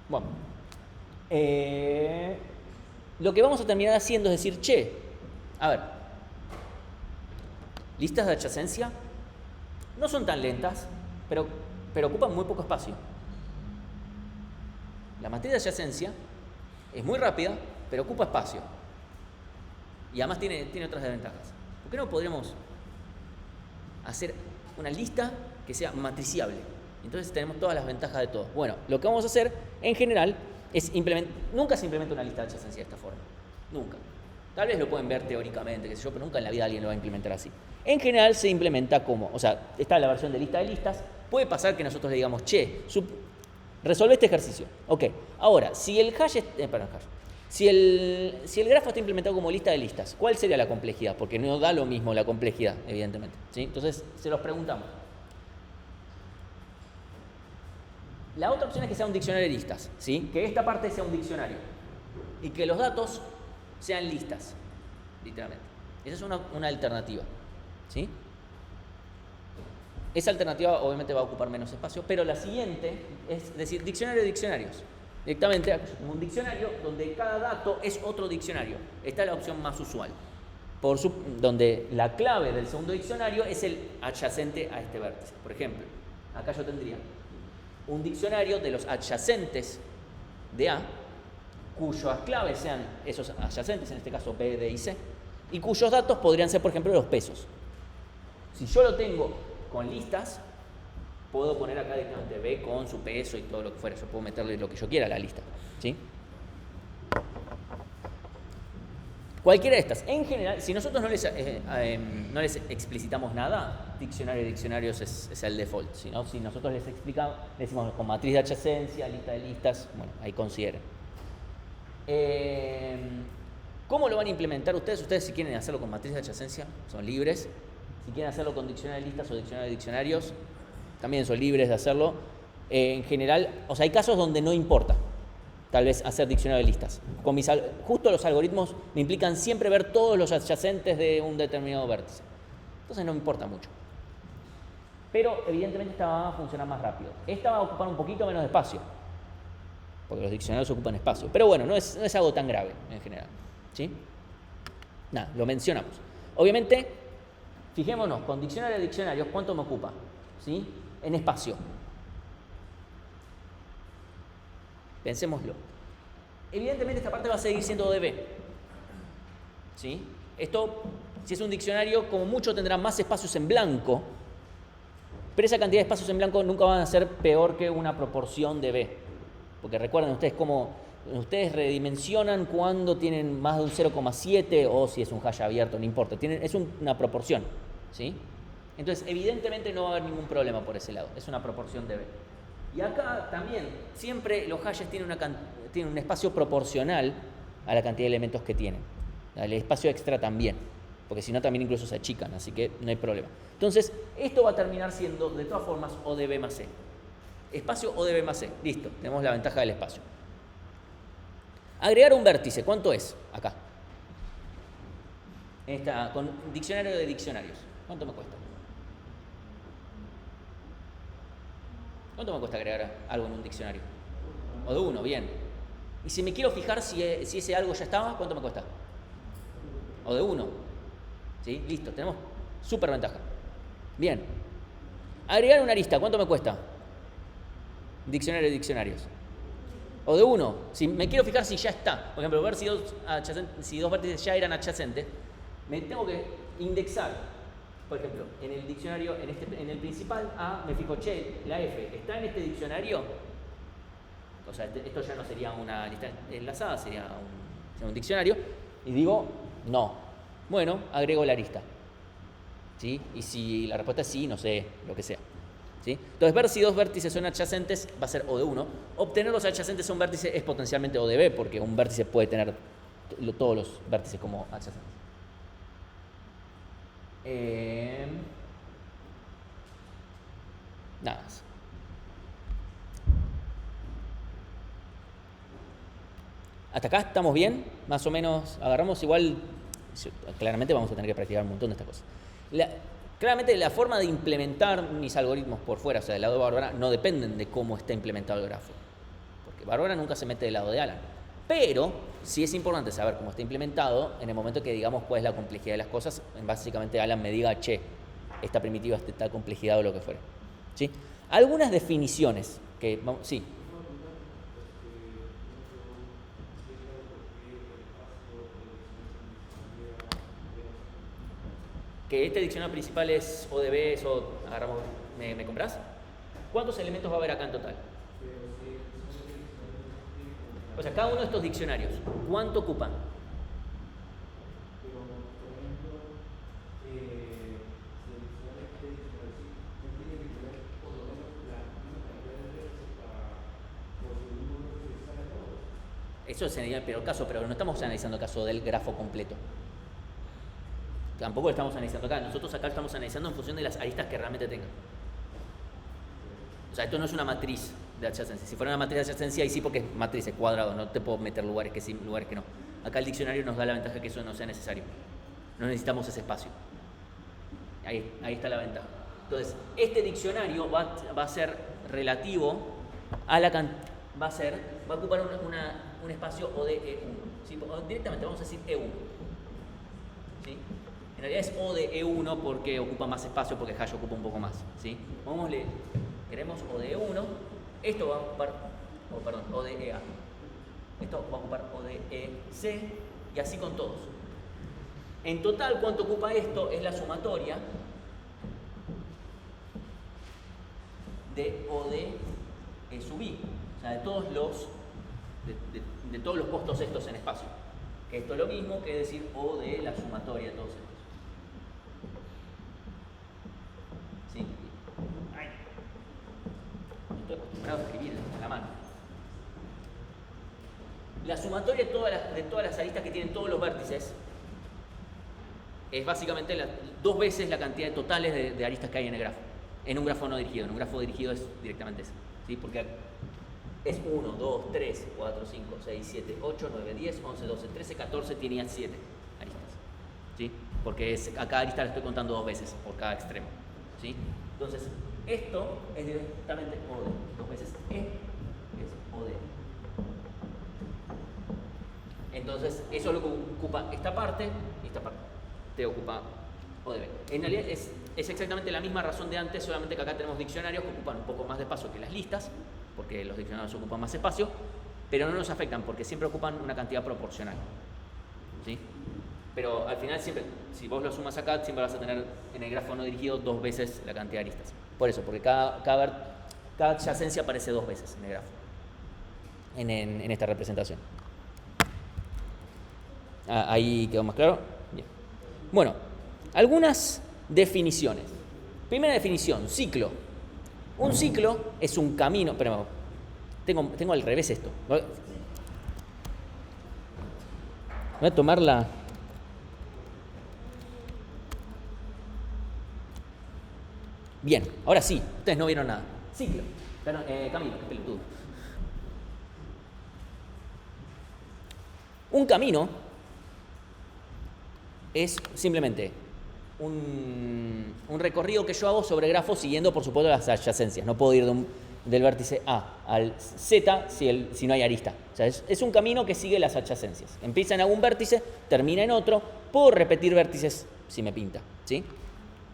Bueno, lo que vamos a terminar haciendo es decir, che, a ver, listas de adyacencia no son tan lentas, pero ocupan muy poco espacio. La matriz de adyacencia es muy rápida, pero ocupa espacio. Y además tiene otras desventajas. ¿Por qué no podríamos hacer una lista que sea matriciable? Entonces tenemos todas las ventajas de todo. Bueno, lo que vamos a hacer en general es nunca se implementa una lista de adyacencia de esta forma. Nunca. Tal vez lo pueden ver teóricamente, qué sé yo, pero nunca en la vida alguien lo va a implementar así. En general se implementa como, o sea, está la versión de lista de listas. Puede pasar que nosotros le digamos, che, resolve este ejercicio. Ok, ahora, si el hash, si el grafo está implementado como lista de listas, ¿cuál sería la complejidad? Porque no da lo mismo la complejidad, evidentemente, ¿sí? Entonces, se los preguntamos. La otra opción es que sea un diccionario de listas, ¿sí? Que esta parte sea un diccionario y que los datos sean listas, literalmente. Esa es una alternativa, ¿sí? Esa alternativa obviamente va a ocupar menos espacio, pero la siguiente es decir, diccionario de diccionarios. Directamente como un diccionario donde cada dato es otro diccionario. Esta es la opción más usual, donde la clave del segundo diccionario es el adyacente a este vértice. Por ejemplo, acá yo tendría un diccionario de los adyacentes de A, cuyas claves sean esos adyacentes, en este caso B, D y C, y cuyos datos podrían ser, por ejemplo, los pesos. Si yo lo tengo con listas, puedo poner acá directamente B con su peso y todo lo que fuera. Yo puedo meterle lo que yo quiera a la lista, ¿sí? Cualquiera de estas. En general, si nosotros no les explicitamos nada, diccionario de diccionarios es el default. Si nosotros les explicamos, le decimos con matriz de adyacencia, lista de listas, bueno, ahí consideren. ¿Cómo lo van a implementar ustedes? Ustedes, si quieren hacerlo con matriz de adyacencia, son libres. Si quieren hacerlo con diccionario de listas o diccionario de diccionarios, también son libres de hacerlo. En general, o sea, hay casos donde no importa, tal vez, hacer diccionario de listas. Justo los algoritmos me implican siempre ver todos los adyacentes de un determinado vértice. Entonces no me importa mucho. Pero, evidentemente, esta va a funcionar más rápido. Esta va a ocupar un poquito menos de espacio, porque los diccionarios ocupan espacio. Pero bueno, no es algo tan grave, en general, ¿sí? Nada, lo mencionamos. Obviamente, fijémonos, con diccionario de diccionarios, ¿cuánto me ocupa? ¿Sí? En espacio. Pensémoslo. Evidentemente esta parte va a seguir siendo ODB. ¿Sí? Esto, si es un diccionario, como mucho tendrá más espacios en blanco, pero esa cantidad de espacios en blanco nunca van a ser peor que una proporción de B. Porque recuerden ustedes cómo ustedes redimensionan cuando tienen más de un 0,7 o si es un hash abierto, no importa. Es una proporción, ¿sí? Entonces, evidentemente no va a haber ningún problema por ese lado. Es una proporción de B. Y acá también, siempre los hashes tienen un espacio proporcional a la cantidad de elementos que tienen. El espacio extra también, porque si no también incluso se achican, así que no hay problema. Entonces, esto va a terminar siendo, de todas formas, ODB más C. Espacio ODB más C. Listo, tenemos la ventaja del espacio. Agregar un vértice, ¿cuánto es acá? Con diccionario de diccionarios, ¿cuánto me cuesta? ¿Cuánto me cuesta agregar algo en un diccionario? O de uno, bien. Y si me quiero fijar si ese algo ya estaba, ¿cuánto me cuesta? O de uno. ¿Sí? Listo, tenemos súper ventaja. Bien. Agregar una lista, ¿cuánto me cuesta? Diccionario de diccionarios. O de uno. Si me quiero fijar si ya está. Por ejemplo, ver si dos vértices ya eran adyacentes, me tengo que indexar. Por ejemplo, en el diccionario, en el principal A, me fijo, che, la F, ¿está en este diccionario? O sea, esto ya no sería una lista enlazada, sería un diccionario. Y digo, no. Bueno, agrego la lista. ¿Sí? Y si la respuesta es sí, no sé, lo que sea. ¿Sí? Entonces, ver si dos vértices son adyacentes va a ser O de 1. Obtener los adyacentes a un vértice es potencialmente O de B, porque un vértice puede tener todos los vértices como adyacentes. Nada más. Hasta acá estamos bien, más o menos agarramos igual. Claramente vamos a tener que practicar un montón de estas cosas. Claramente la forma de implementar mis algoritmos por fuera, o sea, del lado de Bárbara, no dependen de cómo está implementado el grafo. Porque Bárbara nunca se mete del lado de Alan. Pero sí es importante saber cómo está implementado en el momento que digamos cuál es la complejidad de las cosas. Básicamente Alan me diga, che, esta primitiva es de tal complejidad o lo que fuera. ¿Sí? Algunas definiciones que... Sí. Que este diccionario principal es ODB, eso agarramos, ¿me compras? ¿Cuántos elementos va a haber acá en total? O sea, cada uno de estos diccionarios, ¿cuánto ocupan? Eso sería el peor caso, pero no estamos analizando el caso del grafo completo. Tampoco lo estamos analizando acá. Nosotros acá estamos analizando en función de las aristas que realmente tengan. O sea, esto no es una matriz de adyacencia. Si fuera una matriz de adyacencia, ahí sí, porque es matriz, es cuadrado, no te puedo meter lugares que sí, lugares que no. Acá el diccionario nos da la ventaja que eso no sea necesario. No necesitamos ese espacio. Ahí está la ventaja. Entonces, este diccionario va a ser relativo a la va a ocupar un espacio ODE1. ¿Sí? Directamente vamos a decir E1. ¿Sí? En realidad es O de E1 porque ocupa más espacio, porque hash ocupa un poco más. ¿Sí? Queremos O de E1, esto va a ocupar, O de EA. Esto va a ocupar O de EC y así con todos. En total, ¿cuánto ocupa esto? Es la sumatoria de O de E sub I. O sea, de todos los postos estos en espacio. Que esto es lo mismo que decir O de la sumatoria de todos estos. ¿Sí? Ay. No estoy acostumbrado a escribir en la mano. La sumatoria de todas las aristas que tienen todos los vértices es básicamente 2 veces la cantidad totales de aristas que hay en el grafo. En un grafo no dirigido. En un grafo dirigido es directamente eso. ¿Sí? Porque es 1, 2, 3, 4, 5, 6, 7, 8, 9, 10, 11, 12, 13, 14, tenía 7 aristas. ¿Sí? Porque a cada arista la estoy contando 2 veces por cada extremo. ¿Sí? Entonces, esto es directamente OD. 2 veces E es OD. Entonces, eso es lo que ocupa esta parte y esta parte. Te ocupa ODB. En realidad es exactamente la misma razón de antes, solamente que acá tenemos diccionarios que ocupan un poco más de espacio que las listas, porque los diccionarios ocupan más espacio, pero no nos afectan porque siempre ocupan una cantidad proporcional. ¿Sí? Pero al final siempre, si vos lo sumas acá, siempre vas a tener en el grafo no dirigido 2 veces la cantidad de aristas. Por eso, porque cada adyacencia aparece 2 veces en el grafo, en esta representación. Ahí quedó más claro. Bien. Bueno, algunas definiciones. Primera definición, ciclo. Un ciclo es un camino. Pero tengo al revés esto. Voy a tomar la. Bien, ahora sí, ustedes no vieron nada. Ciclo. Perdón, camino, qué pelotudo. Un camino es simplemente un recorrido que yo hago sobre grafos siguiendo, por supuesto, las adyacencias. No puedo ir del vértice A al Z si no hay arista. O sea, es un camino que sigue las adyacencias. Empieza en algún vértice, termina en otro. Puedo repetir vértices si me pinta. ¿Sí?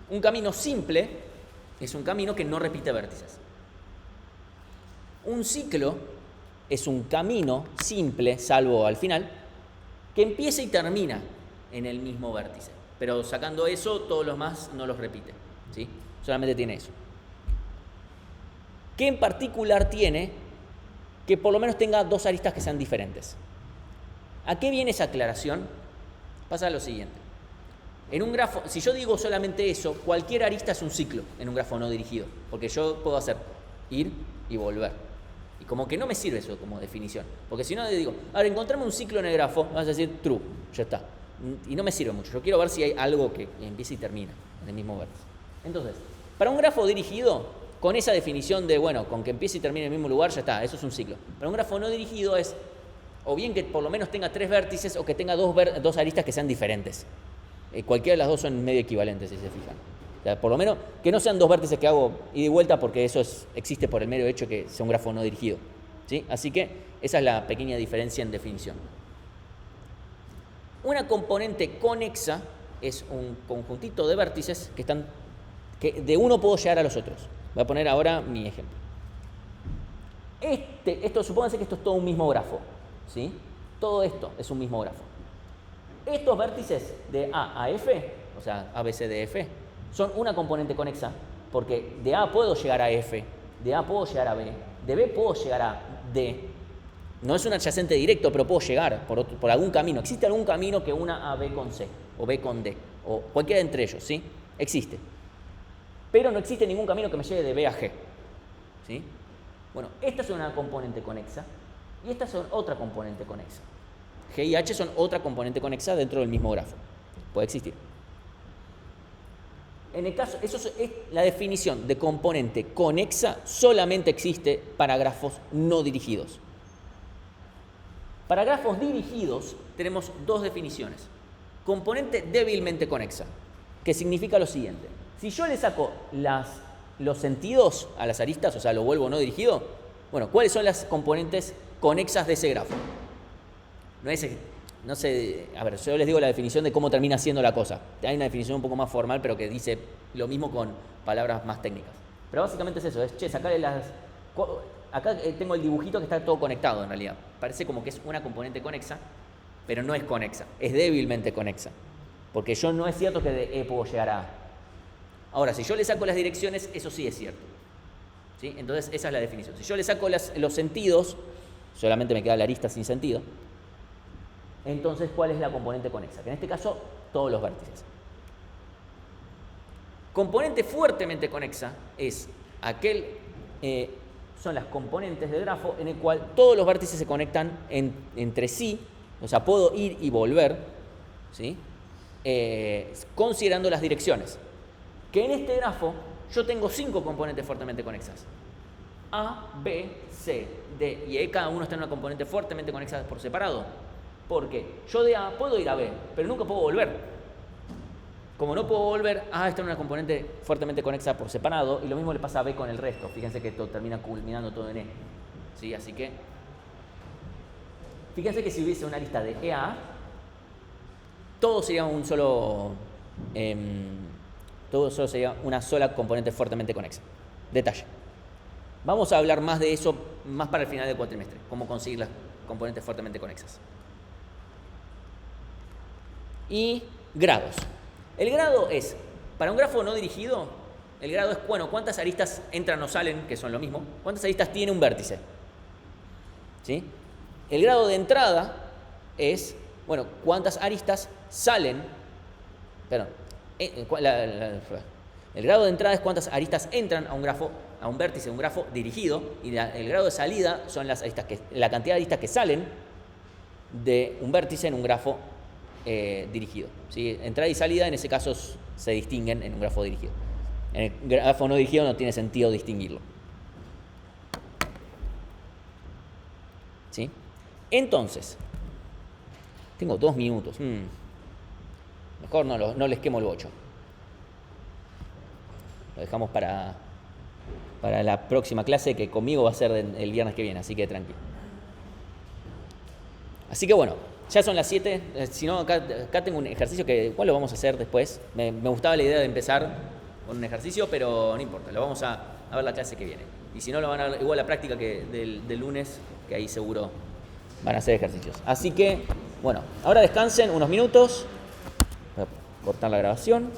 Un camino simple es un camino que no repite vértices. Un ciclo es un camino simple, salvo al final, que empieza y termina en el mismo vértice. Pero sacando eso, todos los más no los repite. ¿Sí? Solamente tiene eso. ¿Qué en particular tiene que por lo menos tenga 2 aristas que sean diferentes? ¿A qué viene esa aclaración? Pasa lo siguiente. En un grafo, si yo digo solamente eso, cualquier arista es un ciclo en un grafo no dirigido. Porque yo puedo hacer ir y volver. Y como que no me sirve eso como definición. Porque si no digo, ahora encontrame un ciclo en el grafo, vas a decir true, ya está. Y no me sirve mucho. Yo quiero ver si hay algo que empieza y termina en el mismo vértice. Entonces, para un grafo dirigido, con esa definición de, bueno, con que empiece y termine en el mismo lugar, ya está, eso es un ciclo. Para un grafo no dirigido es, o bien que por lo menos tenga 3 vértices, o que tenga 2 aristas que sean diferentes. Cualquiera de las 2 son medio equivalentes, si se fijan. O sea, por lo menos que no sean 2 vértices que hago ida y vuelta, porque eso existe por el mero hecho que sea un grafo no dirigido. ¿Sí? Así que esa es la pequeña diferencia en definición. Una componente conexa es un conjuntito de vértices que de uno puedo llegar a los otros. Voy a poner ahora mi ejemplo. Supónganse que esto es todo un mismo grafo, ¿sí? Todo esto es un mismo grafo. Estos vértices de A a F, o sea, A, B, C, D, F, son una componente conexa, porque de A puedo llegar a F, de A puedo llegar a B, de B puedo llegar a D. No es un adyacente directo, pero puedo llegar por algún camino. Existe algún camino que una a B con C, o B con D, o cualquiera entre ellos, ¿sí? Existe. Pero no existe ningún camino que me lleve de B a G, ¿sí? Bueno, esta es una componente conexa, y esta son otra componente conexa. G y H son otra componente conexa dentro del mismo grafo. Puede existir. En el caso, eso es la definición de componente conexa, solamente existe para grafos no dirigidos. Para grafos dirigidos tenemos dos definiciones. Componente débilmente conexa, que significa lo siguiente. Si yo le saco los sentidos a las aristas, o sea, lo vuelvo no dirigido, bueno, ¿cuáles son las componentes conexas de ese grafo? No sé, a ver, yo les digo la definición de cómo termina siendo la cosa. Hay una definición un poco más formal, pero que dice lo mismo con palabras más técnicas. Pero básicamente es eso, sacarle las... Acá tengo el dibujito que está todo conectado en realidad. Parece como que es una componente conexa, pero no es conexa, es débilmente conexa. Porque yo no es cierto que de E puedo llegar a A. Ahora, si yo le saco las direcciones, eso sí es cierto, ¿sí? Entonces, esa es la definición. Si yo le saco los sentidos, solamente me queda la arista sin sentido. Entonces, ¿cuál es la componente conexa? Que en este caso, todos los vértices. Componente fuertemente conexa es son las componentes del grafo en el cual todos los vértices se conectan entre sí, o sea, puedo ir y volver, ¿sí? Considerando las direcciones. Que en este grafo yo tengo 5 componentes fuertemente conexas. A, B, C, D y E, cada uno está en una componente fuertemente conexa por separado. Porque yo de A puedo ir a B, pero nunca puedo volver. Como no puedo volver, A está en una componente fuertemente conexa por separado, y lo mismo le pasa a B con el resto. Fíjense que esto termina culminando todo en E. ¿Sí? Así que, fíjense que si hubiese una lista de E a A, todo sería sería una sola componente fuertemente conexa. Detalle. Vamos a hablar más de eso más para el final del cuatrimestre, cómo conseguir las componentes fuertemente conexas. Y grados. El grado es, para un grafo no dirigido, el grado es, bueno, cuántas aristas entran o salen, que son lo mismo, cuántas aristas tiene un vértice. ¿Sí? El grado de entrada es, bueno, cuántas aristas salen, perdón, el grado de entrada es cuántas aristas entran a un grafo, a un vértice, un grafo dirigido, y el grado de salida son la cantidad de aristas que salen de un vértice en un grafo dirigido. ¿Sí? Entrada y salida en ese caso se distinguen en un grafo dirigido. En el grafo no dirigido no tiene sentido distinguirlo. ¿Sí? Entonces, tengo 2 minutos. Mejor no les quemo el bocho. Lo dejamos para la próxima clase, que conmigo va a ser el viernes que viene, así que tranquilo. Así que bueno, ya son las 7. Si no, acá tengo un ejercicio que igual lo vamos a hacer después. Me gustaba la idea de empezar con un ejercicio, pero no importa, lo vamos a ver la clase que viene. Y si no, lo van a ver igual la práctica del lunes, que ahí seguro van a hacer ejercicios. Así que, bueno, ahora descansen unos minutos. Voy a cortar la grabación.